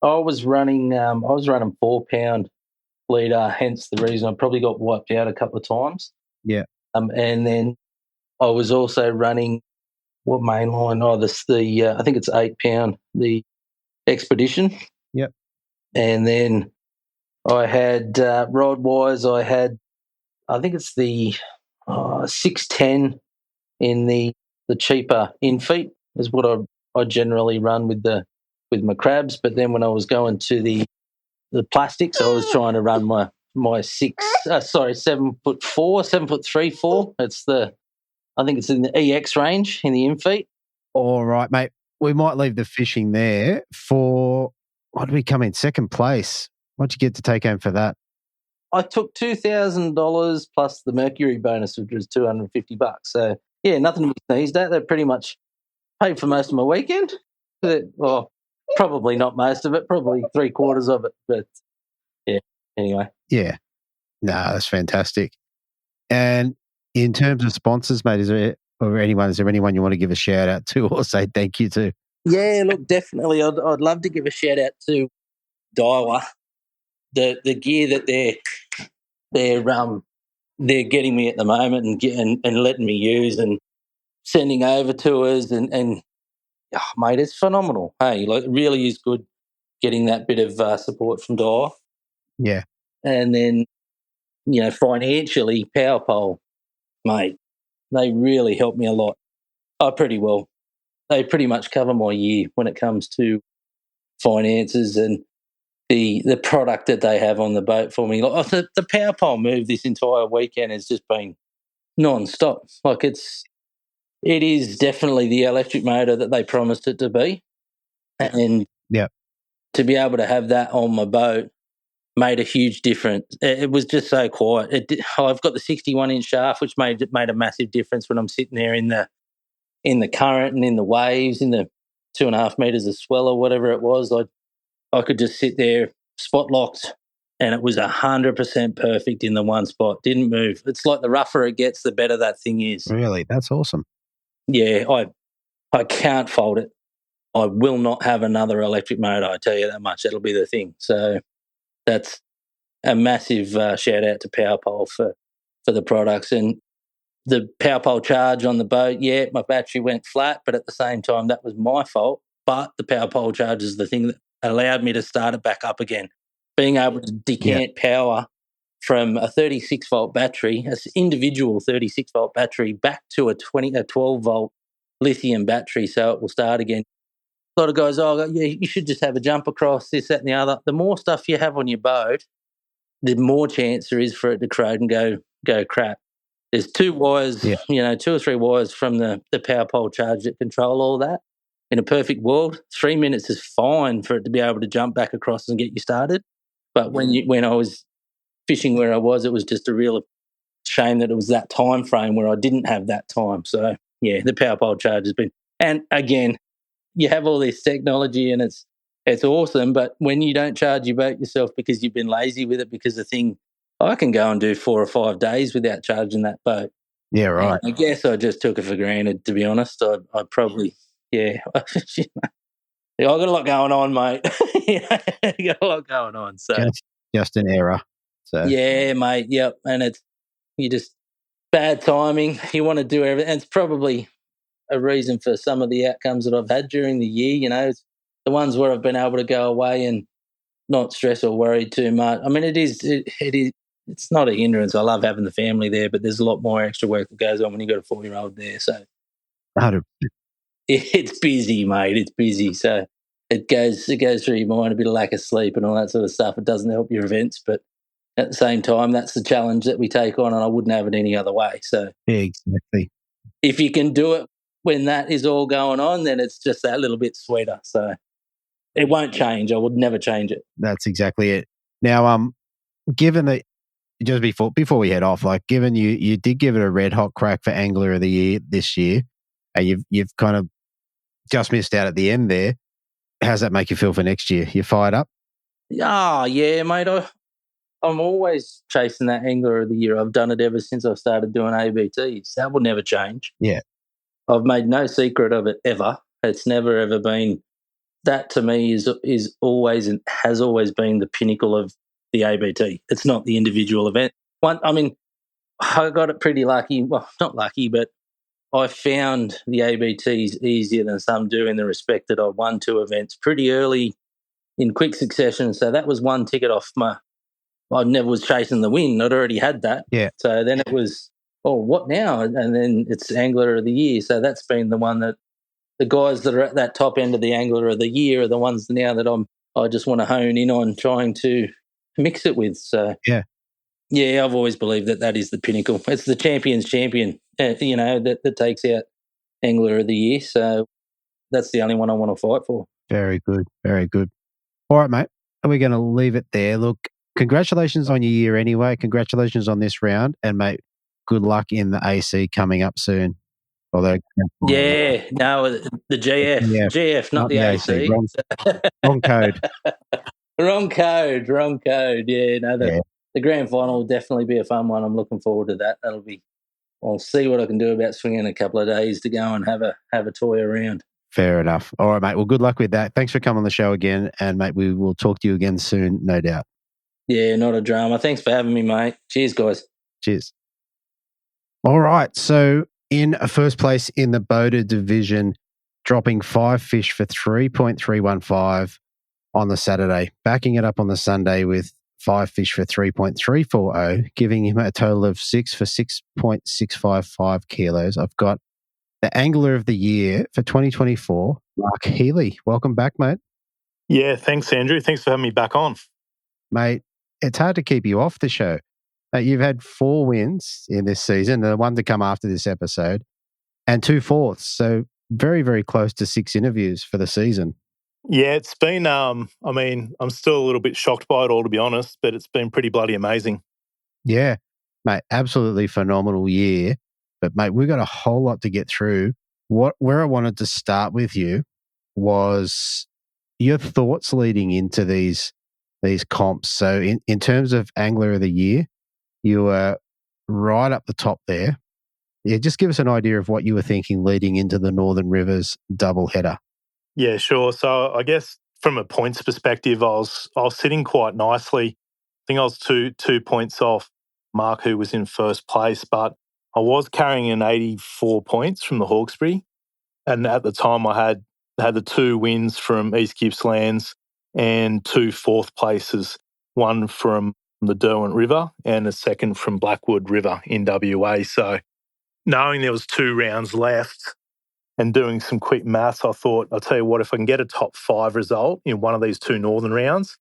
I was running 4-pound leader, hence the reason I probably got wiped out a couple of times. Yeah. And then I was also running what main line? I think it's 8-pound, the Expedition. Yep. And then I had rod wise. I think it's the 610 in the cheaper in feet is what I generally run with my crabs. But then when I was going to the plastics, I was trying to run my 7'4", 7'3", 4. I think it's in the EX range in the in feet. All right, mate. We might leave the fishing there for, what did we come in? Second place. What'd you get to take home for that? I took $2,000 plus the Mercury bonus, which was $250. So yeah, nothing to be sneezed at. That pretty much paid for most of my weekend. Well, probably not most of it, probably 3/4 of it. But yeah, anyway. Yeah. No, that's fantastic. And in terms of sponsors, mate, is there anyone you want to give a shout out to or say thank you to? Yeah, look, definitely. I'd love to give a shout out to Daiwa. The gear that they're getting me at the moment and letting me use and sending over to us and mate, it's phenomenal. Hey, like, it really is good getting that bit of support from Daiwa. Yeah. And then financially, Power Pole, mate, they really helped me a lot. Pretty well. They pretty much cover my year when it comes to finances and the product that they have on the boat for me. Like the Power Pole move this entire weekend has just been non-stop. Like it is definitely the electric motor that they promised it to be. And to be able to have that on my boat made a huge difference. It was just so quiet. I've got the 61-inch shaft, which made a massive difference when I'm sitting there in the current and in the waves, in the 2.5 meters of swell or whatever it was. I could just sit there, spot locked, and it was 100% perfect in the one spot. Didn't move. It's like the rougher it gets, the better that thing is. Really? That's awesome. Yeah, I can't fault it. I will not have another electric motor, I tell you that much. That'll be the thing. So that's a massive shout out to Power Pole for the products. And the Power Pole charge on the boat, my battery went flat, but at the same time, that was my fault. But the Power Pole charge is the thing that allowed me to start it back up again. Being able to decant power from a 36-volt battery, an individual 36-volt battery, back to a 12-volt lithium battery so it will start again. A lot of guys, you should just have a jump across, this, that and the other. The more stuff you have on your boat, the more chance there is for it to corrode and go crap. There's 2 wires, 2 or 3 wires from the Power Pole charge that control all that. In a perfect world, 3 minutes is fine for it to be able to jump back across and get you started. But when I was fishing where I was, it was just a real shame that it was that time frame where I didn't have that time. So, the Power Pole charge has been... And again, you have all this technology and it's awesome, but when you don't charge your boat yourself because you've been lazy with it, because the thing... I can go and do 4 or 5 days without charging that boat. Yeah, right. And I guess I just took it for granted, to be honest. I probably... I got a lot going on, mate. I got a lot going on. So just an error. So yeah, mate. Yep. And you just bad timing. You want to do everything. And it's probably a reason for some of the outcomes that I've had during the year. It's the ones where I've been able to go away and not stress or worry too much. I mean, it is. It's not a hindrance. I love having the family there, but there's a lot more extra work that goes on when you got a 4-year-old there. So 100%. It's busy, mate. It's busy. So it goes through your mind, a bit of lack of sleep and all that sort of stuff. It doesn't help your events, but at the same time, that's the challenge that we take on, and I wouldn't have it any other way. So exactly. If you can do it when that is all going on, then it's just that little bit sweeter. So it won't change. I would never change it. That's exactly it. Now, given that, just before we head off, like given you did give it a red hot crack for Angler of the Year this year, and you've kind of just missed out at the end there. How's that make you feel for next year? You fired up? Yeah, mate. I'm always chasing that Angler of the Year. I've done it ever since I started doing ABTs. That will never change. Yeah. I've made no secret of it ever. It's never ever been. That to me is always and has always been the pinnacle of the ABT. It's not the individual event. I got it pretty lucky. Well, not lucky, but I found the ABTs easier than some do in the respect that I won 2 events pretty early in quick succession. So that was one ticket off I never was chasing the win. I'd already had that. Yeah. So then it was, what now? And then it's Angler of the Year. So that's been the one that the guys that are at that top end of the Angler of the Year are the ones now that I just want to hone in on trying to mix it with. So yeah, I've always believed that is the pinnacle. It's the champion's champion, that takes out Angler of the Year. So that's the only one I want to fight for. Very good. Very good. All right, mate. We're going to leave it there. Look, congratulations on your year anyway. Congratulations on this round. And, mate, good luck in the AC coming up soon. The GF. Yeah, GF, not the AC. Wrong code. Wrong code. Yeah, the grand final will definitely be a fun one. I'm looking forward to that. I'll see what I can do about swinging a couple of days to go and have a toy around. Fair enough. All right, mate. Well, good luck with that. Thanks for coming on the show again. And, mate, we will talk to you again soon, no doubt. Yeah, not a drama. Thanks for having me, mate. Cheers, guys. Cheers. All right. So, in first place in the boater division, dropping 5 fish for 3.315 on the Saturday, backing it up on the Sunday with 5 fish for 3.340, giving him a total of 6 for 6.655 kilos. I've got the Angler of the Year for 2024, Mark Healy. Welcome back, mate. Yeah, thanks, Andrew. Thanks for having me back on. Mate, it's hard to keep you off the show. You've had 4 wins in this season, the one to come after this episode, and 2 fourths. So very, very close to 6 interviews for the season. Yeah, it's been, I'm still a little bit shocked by it all, to be honest, but it's been pretty bloody amazing. Yeah, mate, absolutely phenomenal year. But, mate, we've got a whole lot to get through. Where I wanted to start with you was your thoughts leading into these comps. So in terms of Angler of the Year, you were right up the top there. Yeah, just give us an idea of what you were thinking leading into the Northern Rivers doubleheader. Yeah, sure. So I guess from a points perspective, I was sitting quite nicely. I think I was two points off Mark, who was in first place, but I was carrying an 84 points from the Hawkesbury. And at the time I had the 2 wins from East Gippslands and 2 fourth places, one from the Derwent River and a second from Blackwood River in WA. So knowing there was 2 rounds left and doing some quick maths, I thought, I'll tell you what, if I can get a top 5 result in one of these 2 northern rounds,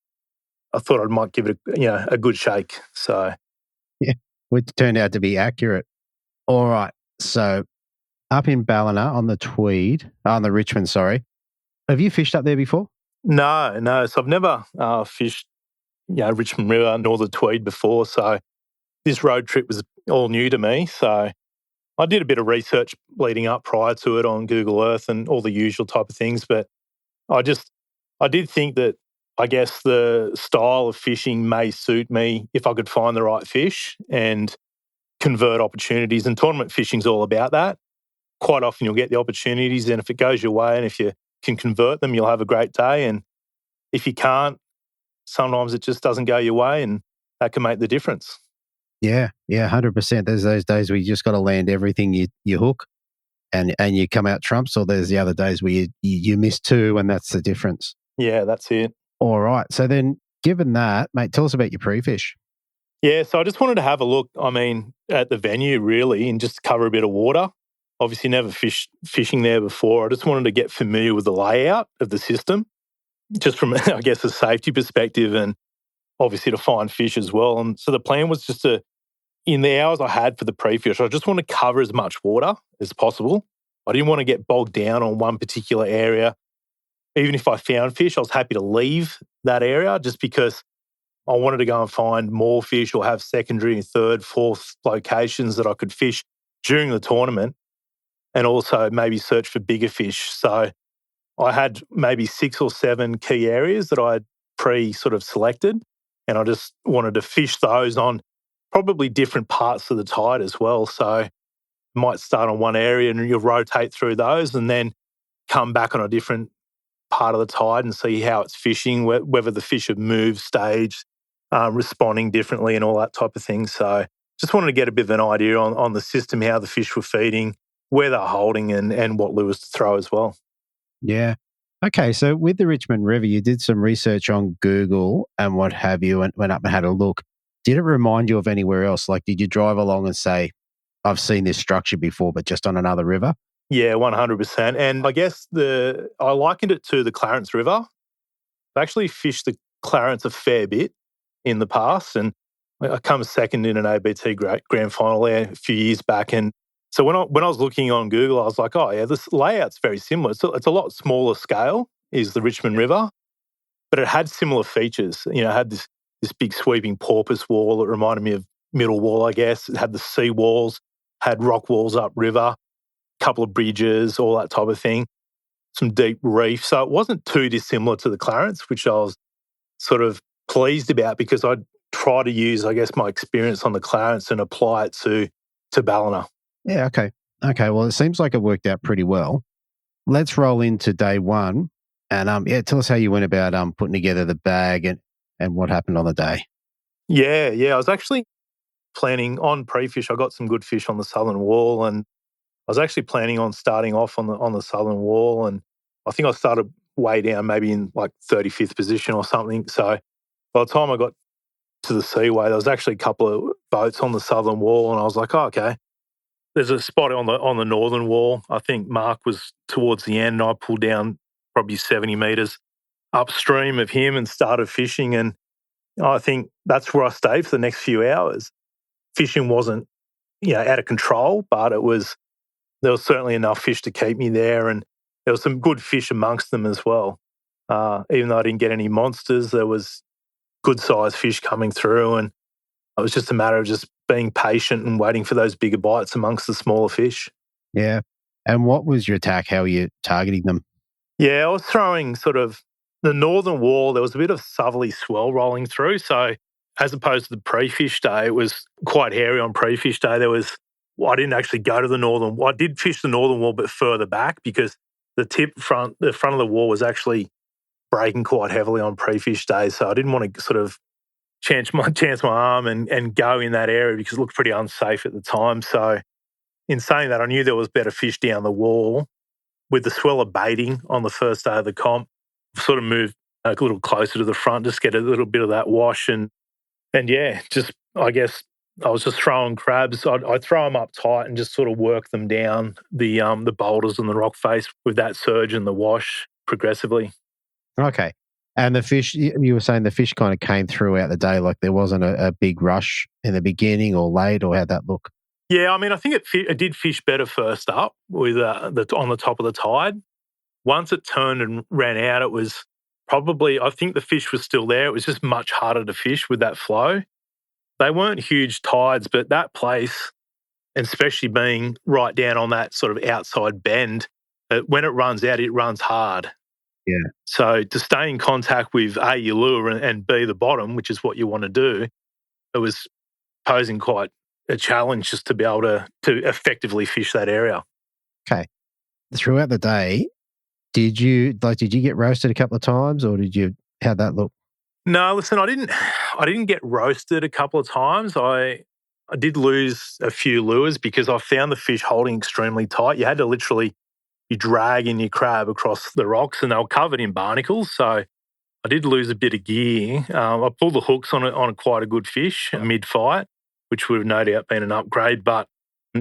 I thought I might give it a good shake. So yeah, which turned out to be accurate. All right. So up in Ballina on the Richmond, sorry. Have you fished up there before? No. So I've never fished, Richmond River nor the Tweed before. So this road trip was all new to me. So I did a bit of research leading up prior to it on Google Earth and all the usual type of things. But I did think that I guess the style of fishing may suit me if I could find the right fish and convert opportunities. And tournament fishing's all about that. Quite often you'll get the opportunities, and if it goes your way and if you can convert them, you'll have a great day. And if you can't, sometimes it just doesn't go your way, and that can make the difference. Yeah, 100%. There's those days where you just got to land everything you hook and you come out trumps, or there's the other days where you miss 2 and that's the difference. Yeah, that's it. All right. So then given that, mate, tell us about your pre-fish. Yeah, so I just wanted to have a look, at the venue really and just cover a bit of water. Obviously never fishing there before. I just wanted to get familiar with the layout of the system, just from, I guess, a safety perspective and obviously to find fish as well. And so the plan was just in the hours I had for the pre-fish, I just want to cover as much water as possible. I didn't want to get bogged down on one particular area. Even if I found fish, I was happy to leave that area just because I wanted to go and find more fish or have secondary, third, fourth locations that I could fish during the tournament, and also maybe search for bigger fish. So I had maybe 6 or 7 key areas that I had sort of selected, and I just wanted to fish those on probably different parts of the tide as well. So you might start on one area and you'll rotate through those and then come back on a different part of the tide and see how it's fishing, whether the fish have moved, staged, responding differently and all that type of thing. So just wanted to get a bit of an idea on the system, how the fish were feeding, where they're holding and what lures to throw as well. Yeah. Okay, so with the Richmond River, you did some research on Google and what have you and went up and had a look. Did it remind you of anywhere else? Like, did you drive along and say, I've seen this structure before, but just on another river? Yeah, 100%. And I guess I likened it to the Clarence River. I've actually fished the Clarence a fair bit in the past, and I come second in an ABT grand final there a few years back. And so when I was looking on Google, I was like, oh yeah, this layout's very similar. It's a lot smaller scale, is the Richmond River, but it had similar features. It had this big sweeping porpoise wall that reminded me of Middle Wall, I guess. It had the sea walls, had rock walls upriver, couple of bridges, all that type of thing, some deep reef. So it wasn't too dissimilar to the Clarence, which I was sort of pleased about because I'd try to use, I guess, my experience on the Clarence and apply it to Ballina. Yeah, okay. Okay, well, it seems like it worked out pretty well. Let's roll into day one and tell us how you went about putting together the bag and what happened on the day. Yeah, I was actually planning on pre-fish. I got some good fish on the southern wall, and I was actually planning on starting off on the southern wall, and I think I started way down, maybe in like 35th position or something. So by the time I got to the seaway. There was actually a couple of boats on the southern wall, and I was like, oh, okay. There's a spot on the northern wall. I think Mark was towards the end, and I pulled down probably 70 metres upstream of him and started fishing. And I think that's where I stayed for the next few hours. Fishing wasn't, out of control, but there was certainly enough fish to keep me there, and there was some good fish amongst them as well. Even though I didn't get any monsters, there was good-sized fish coming through, and it was just a matter of just being patient and waiting for those bigger bites amongst the smaller fish. Yeah. And what was your attack? How were you targeting them? Yeah, I was throwing sort of the northern wall. There was a bit of southerly swell rolling through. So as opposed to the pre-fish day, it was quite hairy on pre-fish day. I didn't actually go to the northern wall. I did fish the northern wall, but further back because the front of the wall was actually breaking quite heavily on pre-fish day. So I didn't want to sort of chance my arm and go in that area because it looked pretty unsafe at the time. So in saying that, I knew there was better fish down the wall. With the swell abating on the first day of the comp, sort of moved a little closer to the front, just get a little bit of that wash. And yeah, just I guess I was just throwing crabs. I'd throw them up tight and just sort of work them down the boulders and the rock face with that surge and the wash progressively. Okay. And the fish, you were saying the fish kind of came throughout the day, like there wasn't a big rush in the beginning or late, or how'd that look? Yeah, I mean, I think it did fish better first up with on the top of the tide. Once it turned and ran out, it was probably, I think the fish was still there. It was just much harder to fish with that flow. They weren't huge tides, but that place, and especially being right down on that sort of outside bend, when it runs out, it runs hard. Yeah. So to stay in contact with A, your lure, and B, the bottom, which is what you want to do, it was posing quite a challenge just to be able to effectively fish that area. Okay. Throughout the day, did you get roasted a couple of times, or how'd that look? No, listen, I didn't get roasted a couple of times. I did lose a few lures because I found the fish holding extremely tight. You had to literally be dragging your crab across the rocks, and they were covered in barnacles. So I did lose a bit of gear. I pulled the hooks on quite a good fish mid-fight, which would have no doubt been an upgrade, but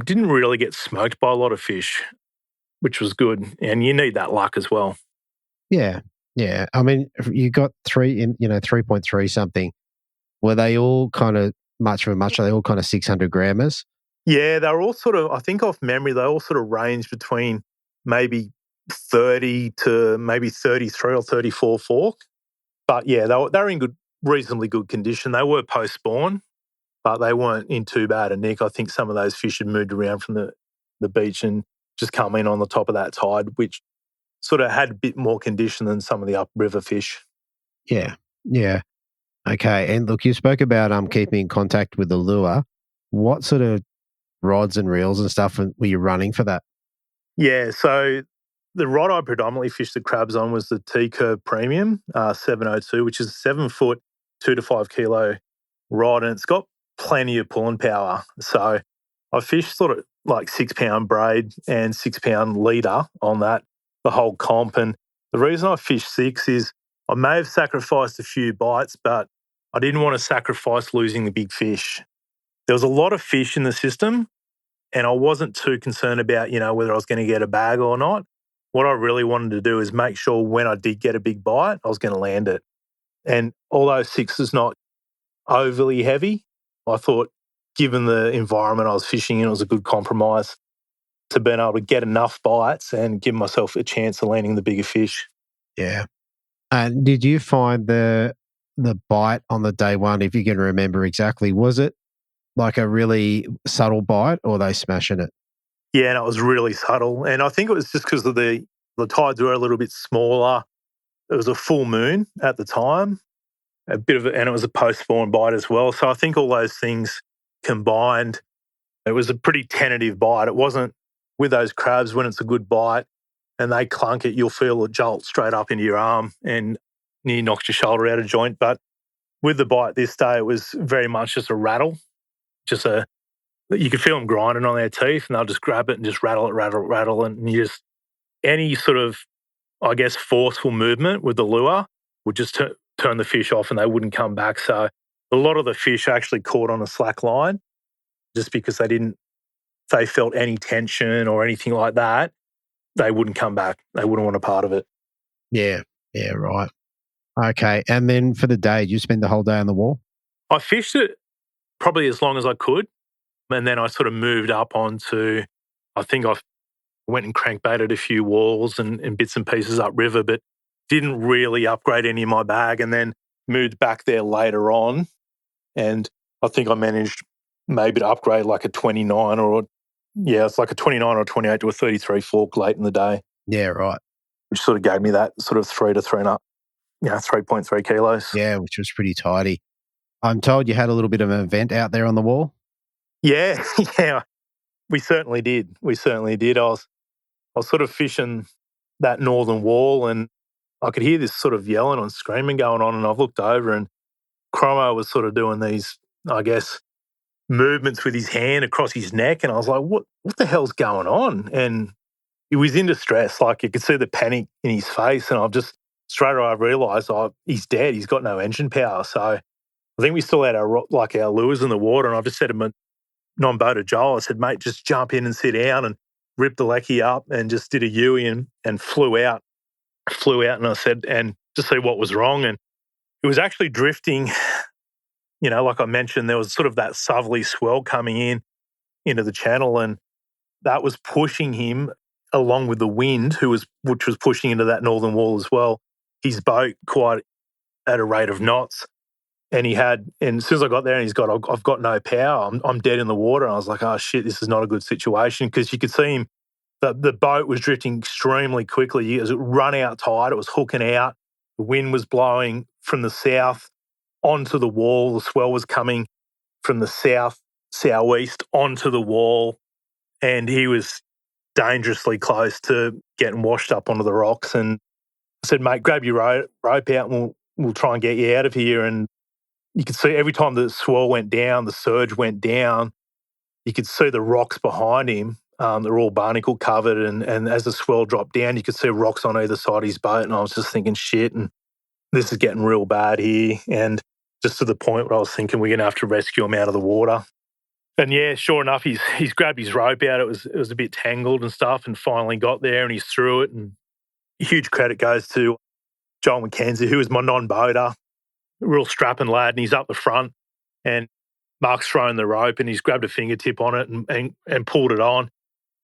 didn't really get smoked by a lot of fish, which was good. And you need that luck as well. Yeah. Yeah. I mean, you got 3.3 something. Were they all kind of much of a much? Are they all kind of 600 grammers? Yeah, they were all sort of, I think off memory, they all sort of range between maybe 30 to maybe 33 or 34 fork. But yeah, they were in reasonably good condition. They were post-spawn, but they weren't in too bad a nick. I think some of those fish had moved around from the beach and just come in on the top of that tide, which sort of had a bit more condition than some of the upriver fish. Yeah. Yeah. Okay. And look, you spoke about keeping in contact with the lure. What sort of rods and reels and stuff were you running for that? Yeah, so the rod I predominantly fished the crabs on was the T-Curve Premium 702, which is a 7 foot, 2 to 5 kilo rod, and it's got plenty of pulling power. So I fished sort of like 6 pound braid and 6 pound leader on that the whole comp. And the reason I fished 6 is I may have sacrificed a few bites, but I didn't want to sacrifice losing the big fish. There was a lot of fish in the system, and I wasn't too concerned about, whether I was going to get a bag or not. What I really wanted to do is make sure when I did get a big bite, I was going to land it. And although 6 is not overly heavy, I thought given the environment I was fishing in, it was a good compromise to being able to get enough bites and give myself a chance of landing the bigger fish. Yeah. And did you find the bite on the day one, if you can remember exactly, was it like a really subtle bite, or are they smashing it? Yeah, and it was really subtle. And I think it was just because of the tides were a little bit smaller. It was a full moon at the time, and it was a post-spawn bite as well. So I think all those things combined, it was a pretty tentative bite. It wasn't with those crabs when it's a good bite and they clunk it, you'll feel a jolt straight up into your arm and near knocks your shoulder out of joint. But with the bite this day, it was very much just a rattle, you could feel them grinding on their teeth, and they'll just grab it and just rattle it, and any sort of, I guess, forceful movement with the lure would just turn the fish off, and they wouldn't come back. So A lot of the fish actually caught on a slack line just because they felt any tension or anything like that, they wouldn't come back. They wouldn't want a part of it. Yeah. Yeah, right. Okay. And then for the day, did you spend the whole day on the wall? I fished it probably as long as I could. And then I sort of moved up onto, I think I went and crankbaited a few walls and bits and pieces upriver, but didn't really upgrade any of my bag, and then moved back there later on. And I think I managed maybe to upgrade like a 29 it's like a 29 or 28 to a 33 fork late in the day. Yeah, right. Which sort of gave me that sort of 3.3 kilos. Yeah, which was pretty tidy. I'm told you had a little bit of an event out there on the wall. Yeah, yeah, we certainly did. I was sort of fishing that northern wall, and I could hear this sort of yelling and screaming going on, and I've looked over, and Cromo was sort of doing these, I guess, movements with his hand across his neck, and I was like, what the hell's going on? And he was in distress. Like, you could see the panic in his face, and I've just straight away realised, he's dead. He's got no engine power. So I think we still had our lures in the water, and I've just said to my non-boater Joel, I said, mate, just jump in and sit down, and ripped the lecky up and just did a U and flew out. And I said, and to see what was wrong. And it was actually drifting. You know, like I mentioned, there was sort of that southerly swell coming into the channel, and that was pushing him along with the wind, which was pushing into that northern wall as well. His boat quite at a rate of knots, and as soon as I got there, and I've got no power. I'm dead in the water. And I was like, oh shit, this is not a good situation, because you could see him. The boat was drifting extremely quickly. It was run out tide. It was hooking out. The wind was blowing from the south onto the wall. The swell was coming from the southeast onto the wall, and he was dangerously close to getting washed up onto the rocks. And I said, mate, grab your rope out, and we'll try and get you out of here. And you could see every time the swell went down, the surge went down, you could see the rocks behind him. They're all barnacle covered, and as the swell dropped down, you could see rocks on either side of his boat. And I was just thinking, shit, and this is getting real bad here. And just to the point where I was thinking we're going to have to rescue him out of the water. And yeah, sure enough, he's grabbed his rope out. It was a bit tangled and stuff, and finally got there, and he's through it. And huge credit goes to Joel McKenzie, who was my non-boater, real strapping lad, and he's up the front, and Mark's thrown the rope, and he's grabbed a fingertip on it and pulled it on.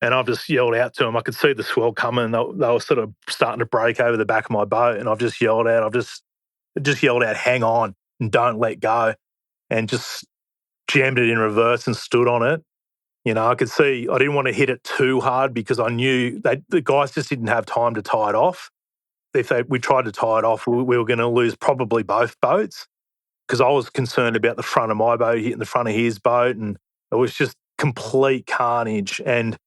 And I've just yelled out to him. I could see the swell coming. They were sort of starting to break over the back of my boat, and I've just yelled out. I've just yelled out, hang on and don't let go, and just jammed it in reverse and stood on it. You know, I could see I didn't want to hit it too hard because I knew the guys just didn't have time to tie it off. If we tried to tie it off, we were going to lose probably both boats, because I was concerned about the front of my boat hitting the front of his boat, and it was just complete carnage. And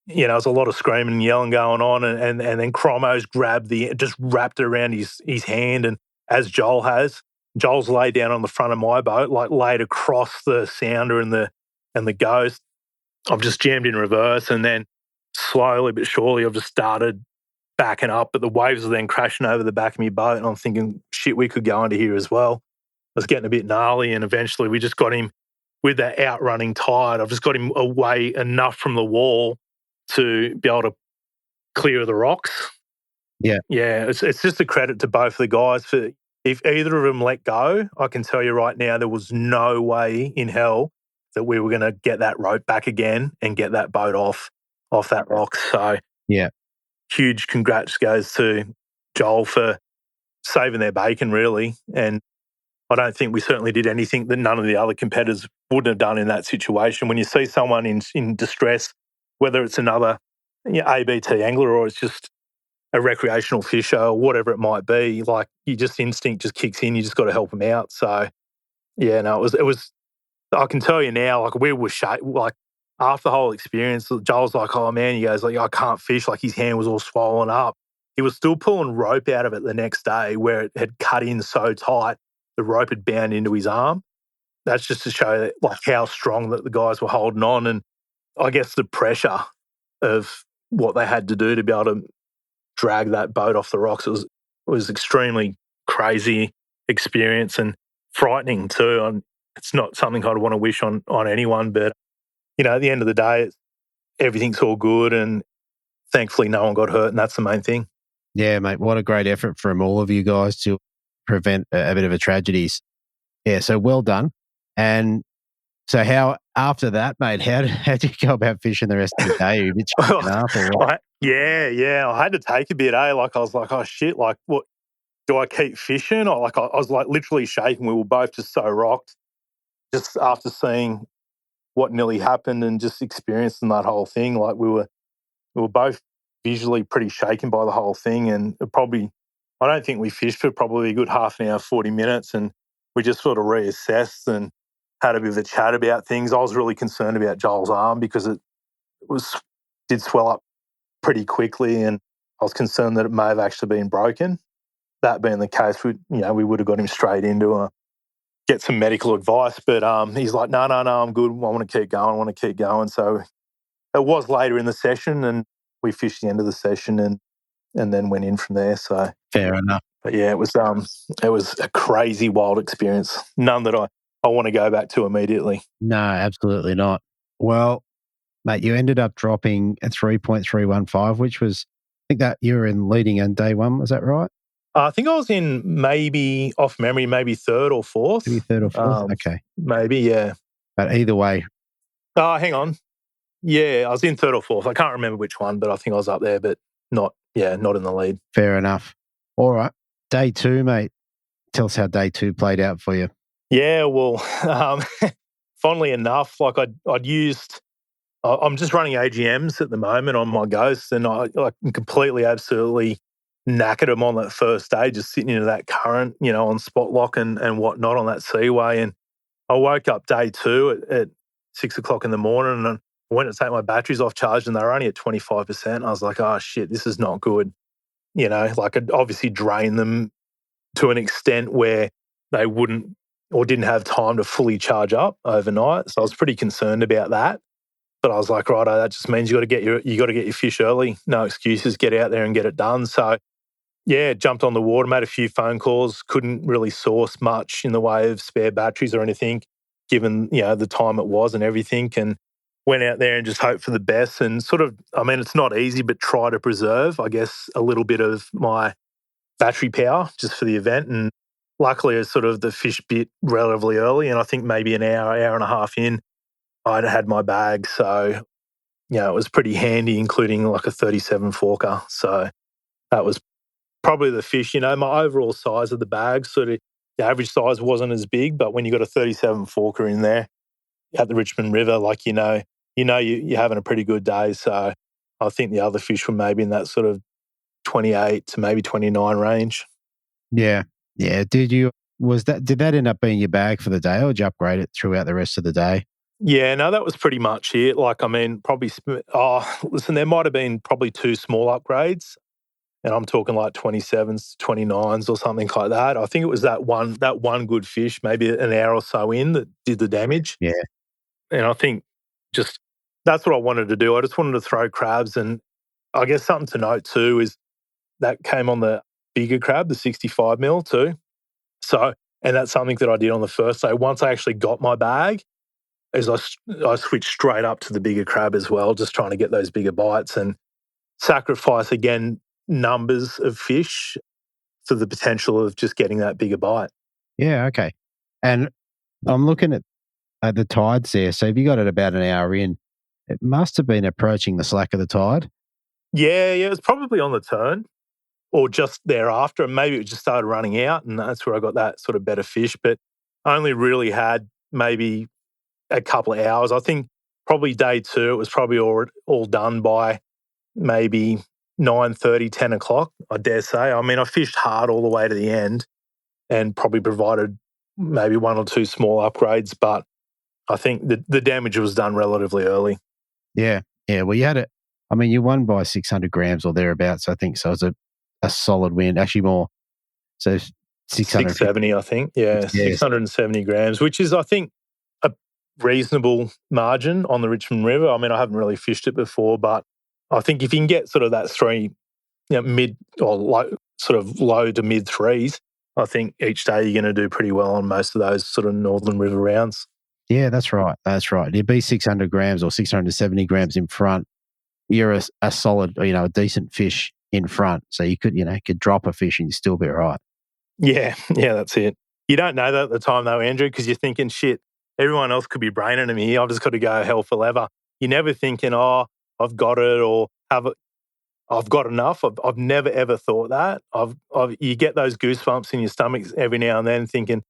you know, there's a lot of screaming and yelling going on, and then Cromo's just wrapped it around his hand, and as Joel's laid down on the front of my boat, like laid across the sounder and the ghost. I've just jammed in reverse, and then slowly but surely I've just started backing up, but the waves are then crashing over the back of my boat, and I'm thinking, shit, we could go under here as well. It was getting a bit gnarly, and eventually we just got him with that outrunning tide. I've just got him away enough from the wall to be able to clear the rocks. Yeah. Yeah, it's just a credit to both the guys. For if either of them let go, I can tell you right now, there was no way in hell that we were going to get that rope back again and get that boat off that rock. So yeah, huge congrats goes to Joel for saving their bacon, really. And I don't think we certainly did anything that none of the other competitors wouldn't have done in that situation. When you see someone in distress, whether it's another ABT angler or it's just a recreational fisher or whatever it might be, like instinct just kicks in. You just got to help them out. So yeah, no, it was. I can tell you now, like we were like after the whole experience, Joel's like, oh man, he goes like, I can't fish. Like his hand was all swollen up. He was still pulling rope out of it the next day where it had cut in so tight, the rope had bound into his arm. That's just to show that, like how strong that the guys were holding on, and I guess the pressure of what they had to do to be able to drag that boat off the rocks was extremely crazy experience. And frightening too. And it's not something I'd want to wish on anyone, but, at the end of the day, everything's all good and thankfully no one got hurt, and that's the main thing. Yeah, mate, what a great effort from all of you guys to prevent a bit of a tragedy. Yeah, so well done. And so how, after that, mate, how did you go about fishing the rest of the day? You a bit shaken up or what? Yeah. I had to take a bit, eh? Like, I was like, oh, shit, like, what, do I keep fishing? Or like, I was like literally shaking. We were both just so rocked just after seeing what nearly happened and just experiencing that whole thing. Like, we were both visually pretty shaken by the whole thing. And I don't think we fished for probably a good half an hour, 40 minutes. And we just sort of reassessed and had a bit of a chat about things. I was really concerned about Joel's arm because it did swell up pretty quickly. And I was concerned that it may have actually been broken. That being the case, we would have got him straight into get some medical advice. But he's like, no, I'm good. I want to keep going. So it was later in the session and we fished the end of the session and then went in from there. So fair enough. But yeah, it was a crazy, wild experience. None that I want to go back to immediately. No, absolutely not. Well, mate, you ended up dropping a 3.315, which was, I think that you were in leading on day one. Was that right? I think I was in maybe, off memory, maybe third or fourth. Maybe third or fourth? Okay. Maybe, yeah. But either way. Oh, hang on. Yeah, I was in third or fourth. I can't remember which one, but I think I was up there, but not in the lead. Fair enough. All right. Day two, mate. Tell us how day two played out for you. Yeah, well, funnily enough, like I'm just running AGMs at the moment on my Ghost, and I completely, absolutely knackered them on that first day, just sitting into that current, on spot lock and whatnot on that seaway. And I woke up day two at 6 o'clock in the morning and I went to take my batteries off charge and they were only at 25%. I was like, oh shit, this is not good. I'd obviously drained them to an extent where they wouldn't or didn't have time to fully charge up overnight. So I was pretty concerned about that. But I was like, righto, that just means you got to get your fish early. No excuses, get out there and get it done. So yeah, jumped on the water, made a few phone calls, couldn't really source much in the way of spare batteries or anything, given, the time it was and everything, and went out there and just hoped for the best and sort of, it's not easy, but try to preserve, I guess, a little bit of my battery power just for the event. And luckily, the fish bit relatively early, and I think maybe an hour and a half in, I'd had my bag. So, it was pretty handy, including like a 37 forker. So that was probably the fish. My overall size of the bag, the average size wasn't as big, but when you got a 37 forker in there at the Richmond River, you're having a pretty good day. So I think the other fish were maybe in that sort of 28 to maybe 29 range. Yeah. Yeah. Did that end up being your bag for the day, or did you upgrade it throughout the rest of the day? Yeah, no, that was pretty much it. Probably, there might have been probably two small upgrades, and I'm talking like 27s, 29s or something like that. I think it was that one good fish, maybe an hour or so in, that did the damage. Yeah. And I think just that's what I wanted to do. I just wanted to throw crabs. And I guess something to note too is that came on the bigger crab, the 65 mil too. So, and that's something that I did on the first day. Once I actually got my bag, is I switched straight up to the bigger crab as well, just trying to get those bigger bites and sacrifice, again, numbers of fish for the potential of just getting that bigger bite. Yeah, okay. And I'm looking at the tides there. So if you got it about an hour in, it must have been approaching the slack of the tide. Yeah, it was probably on the turn or just thereafter. And maybe it just started running out, and that's where I got that sort of better fish. But I only really had maybe a couple of hours. I think probably day two, it was probably all done by maybe 9:30, 10 o'clock, I dare say. I fished hard all the way to the end and probably provided maybe one or two small upgrades, but I think the damage was done relatively early. Yeah. Yeah. Well, you had it. You won by 600 grams or thereabouts, I think. So it was a solid win, actually more. So 670, I think. Yeah, 670 grams, which is, I think, a reasonable margin on the Richmond River. I haven't really fished it before, but I think if you can get sort of that three, mid or low, sort of low to mid threes, I think each day you're going to do pretty well on most of those sort of Northern River rounds. Yeah, that's right. That's right. You'd be 600 grams or 670 grams in front. You're a solid, a decent fish in front. So you could drop a fish and you'd still be all right. Yeah, that's it. You don't know that at the time though, Andrew, because you're thinking, shit, everyone else could be braining them here. I've just got to go hell for leather. You're never thinking, oh, I've got it or I've got enough. I've never ever thought that. You get those goosebumps in your stomach every now and then thinking,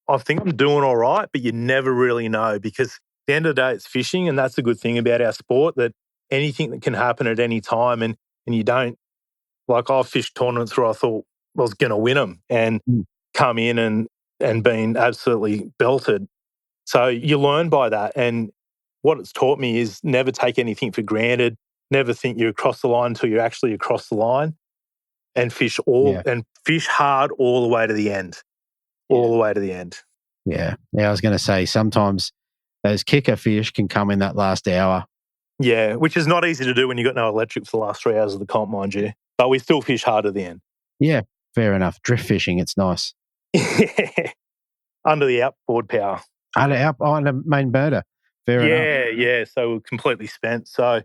I think I'm doing all right, but you never really know because at the end of the day, it's fishing, and that's the good thing about our sport, that anything that can happen at any time, and you don't, like I've fished tournaments where I thought I was going to win them and come in and been absolutely belted. So you learn by that, and what it's taught me is never take anything for granted, never think you're across the line until you're actually across the line, and fish hard all the way to the end. All the way to the end. Yeah. I was going to say sometimes those kicker fish can come in that last hour. Yeah, which is not easy to do when you've got no electric for the last 3 hours of the comp, mind you. But we still fish hard at the end. Yeah, fair enough. Drift fishing, it's nice. Under the outboard power. Under main motor. Fair enough. Yeah. So we're completely spent. So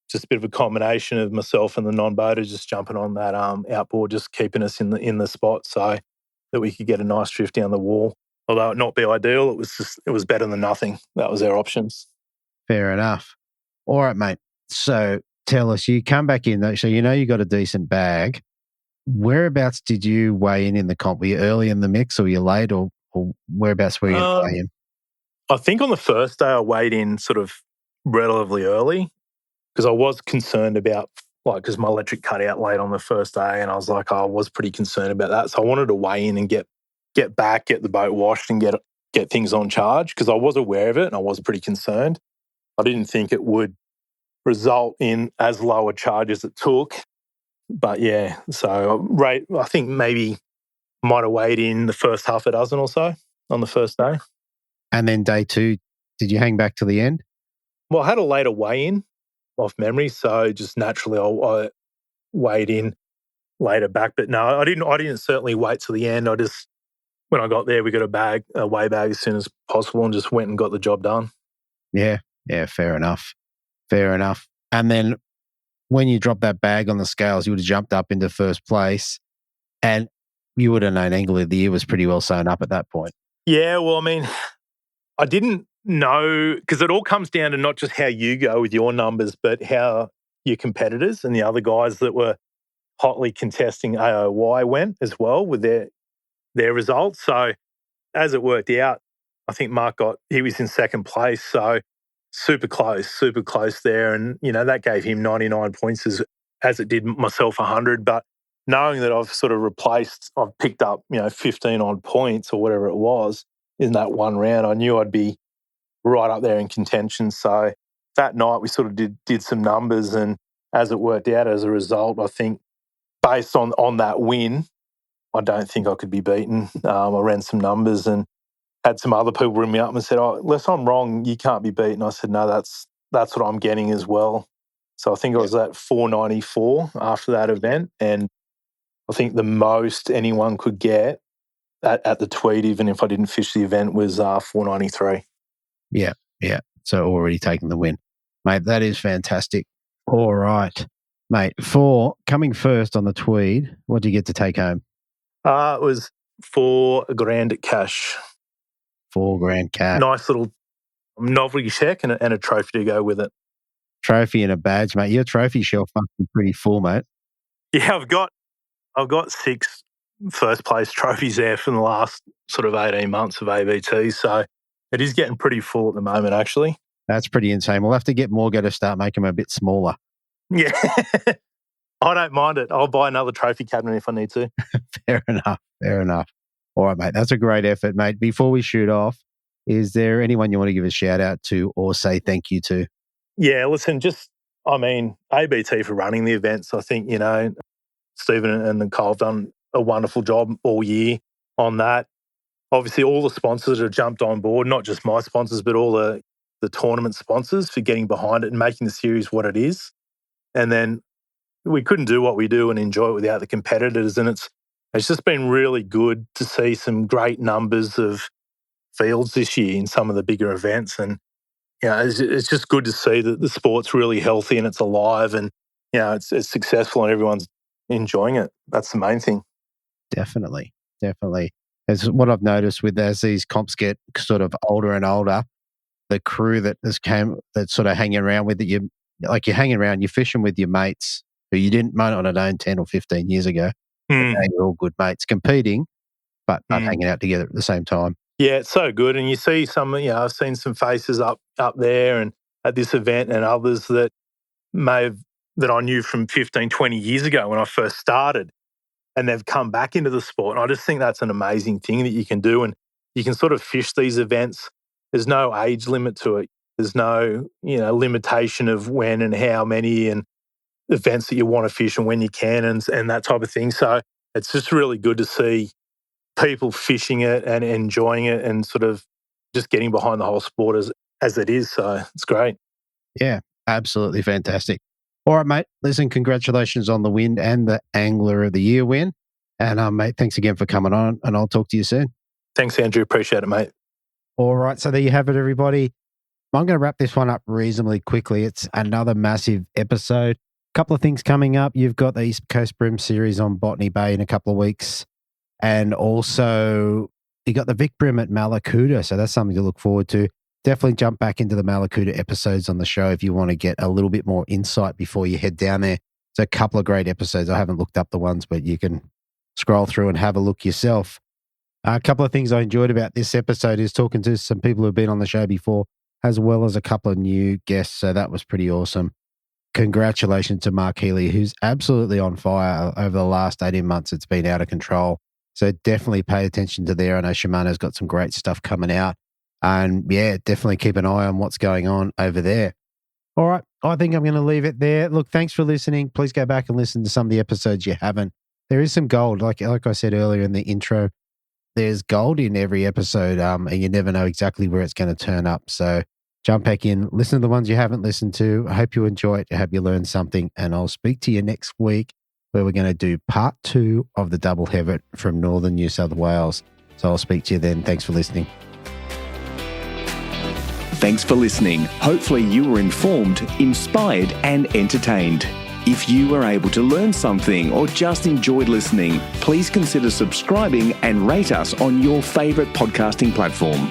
just a bit of a combination of myself and the non-boater just jumping on that outboard, just keeping us in the spot so that we could get a nice drift down the wall. Although it not be ideal, it was better than nothing. That was our options. Fair enough. All right, mate. So tell us, you come back in, so you got a decent bag. Whereabouts did you weigh in the comp? Were you early in the mix or were you late or whereabouts were you weigh in? I think on the first day I weighed in sort of relatively early because I was concerned about, because my electric cut out late on the first day and I was like, I was pretty concerned about that. So I wanted to weigh in and get back, get the boat washed and get things on charge because I was aware of it and I was pretty concerned. I didn't think it would result in as low a charge as it took. But yeah, so I think maybe might have weighed in the first half a dozen or so on the first day. And then day 2, did you hang back to the end? Well, I had a later weigh-in off memory, so just naturally I weighed in later back. But no, I didn't certainly wait till the end. I just, when I got there, we got a weigh bag as soon as possible and just went and got the job done. Yeah, fair enough. And then when you dropped that bag on the scales, you would have jumped up into first place and you would have known Angler of the Year was pretty well sewn up at that point. Yeah, well, I mean, I didn't know because it all comes down to not just how you go with your numbers, but how your competitors and the other guys that were hotly contesting AOY went as well with their results. So as it worked out, I think Mark he was in second place. So super close there. And, that gave him 99 points as it did myself 100. But knowing that I've sort of I've picked up, 15 odd points or whatever it was in that one round, I knew I'd be right up there in contention. So that night we sort of did some numbers, and as it worked out as a result, I think based on that win, I don't think I could be beaten. I ran some numbers and had some other people ring me up and said, unless I'm wrong, you can't be beaten. I said, no, that's what I'm getting as well. So I think I was at 494 after that event, and I think the most anyone could get at the Tweed, even if I didn't fish the event, was 493. Yeah. So already taking the win. Mate, that is fantastic. All right. Mate, for coming first on the Tweed, what did you get to take home? It was $4,000 cash. $4,000 cash. Nice little novelty check and a trophy to go with it. Trophy and a badge, mate. Your trophy shelf must be pretty full, mate. Yeah, I've got 6 first place trophies there from the last sort of 18 months of ABT. So it is getting pretty full at the moment, actually. That's pretty insane. We'll have to get Morgo to start making them a bit smaller. Yeah. I don't mind it. I'll buy another trophy cabinet if I need to. Fair enough. All right, mate. That's a great effort, mate. Before we shoot off, is there anyone you want to give a shout out to or say thank you to? Yeah, listen, ABT for running the events. I think, Stephen and Nicole have done a wonderful job all year on that. Obviously, all the sponsors that have jumped on board, not just my sponsors, but all the tournament sponsors for getting behind it and making the series what it is. And then we couldn't do what we do and enjoy it without the competitors. And it's It's just been really good to see some great numbers of fields this year in some of the bigger events. And, it's just good to see that the sport's really healthy and it's alive and, it's successful and everyone's enjoying it. That's the main thing. Definitely. It's what I've noticed as these comps get sort of older and older, the crew that's sort of hanging around with it, you're hanging around, you're fishing with your mates who you might not have known 10 or 15 years ago. Now you're all good mates competing, but not hanging out together at the same time. Yeah, it's so good. And you see I've seen some faces up there and at this event and others that that I knew from 15, 20 years ago when I first started, and they've come back into the sport. And I just think that's an amazing thing that you can do. And you can sort of fish these events. There's no age limit to it. There's no, limitation of when and how many and events that you want to fish and when you can and that type of thing. So it's just really good to see people fishing it and enjoying it and sort of just getting behind the whole sport as it is. So it's great. Yeah, absolutely fantastic. All right, mate. Listen, congratulations on the win and the Angler of the Year win. And, mate, thanks again for coming on, and I'll talk to you soon. Thanks, Andrew. Appreciate it, mate. All right, so there you have it, everybody. I'm going to wrap this one up reasonably quickly. It's another massive episode. A couple of things coming up. You've got the East Coast Brim series on Botany Bay in a couple of weeks. And also, you got the Vic Brim at Malakuta. So that's something to look forward to. Definitely jump back into the Malakuta episodes on the show if you want to get a little bit more insight before you head down there. It's a couple of great episodes. I haven't looked up the ones, but you can scroll through and have a look yourself. A couple of things I enjoyed about this episode is talking to some people who've been on the show before, as well as a couple of new guests. So that was pretty awesome. Congratulations to Mark Healy, who's absolutely on fire over the last 18 months. It's been out of control. So definitely pay attention to there. I know Shimano's got some great stuff coming out. And yeah, definitely keep an eye on what's going on over there. All right, I think I'm going to leave it there. Look, thanks for listening. Please go back and listen to some of the episodes you haven't. There is some gold. Like I said earlier in the intro, there's gold in every episode, and you never know exactly where it's going to turn up. So jump back in, listen to the ones you haven't listened to. I hope you enjoy it. I hope you learned something. And I'll speak to you next week where we're going to do part 2 of the double heavet from northern New South Wales. So I'll speak to you then. Thanks for listening. Thanks for listening. Hopefully you were informed, inspired and entertained. If you were able to learn something or just enjoyed listening, please consider subscribing and rate us on your favourite podcasting platform.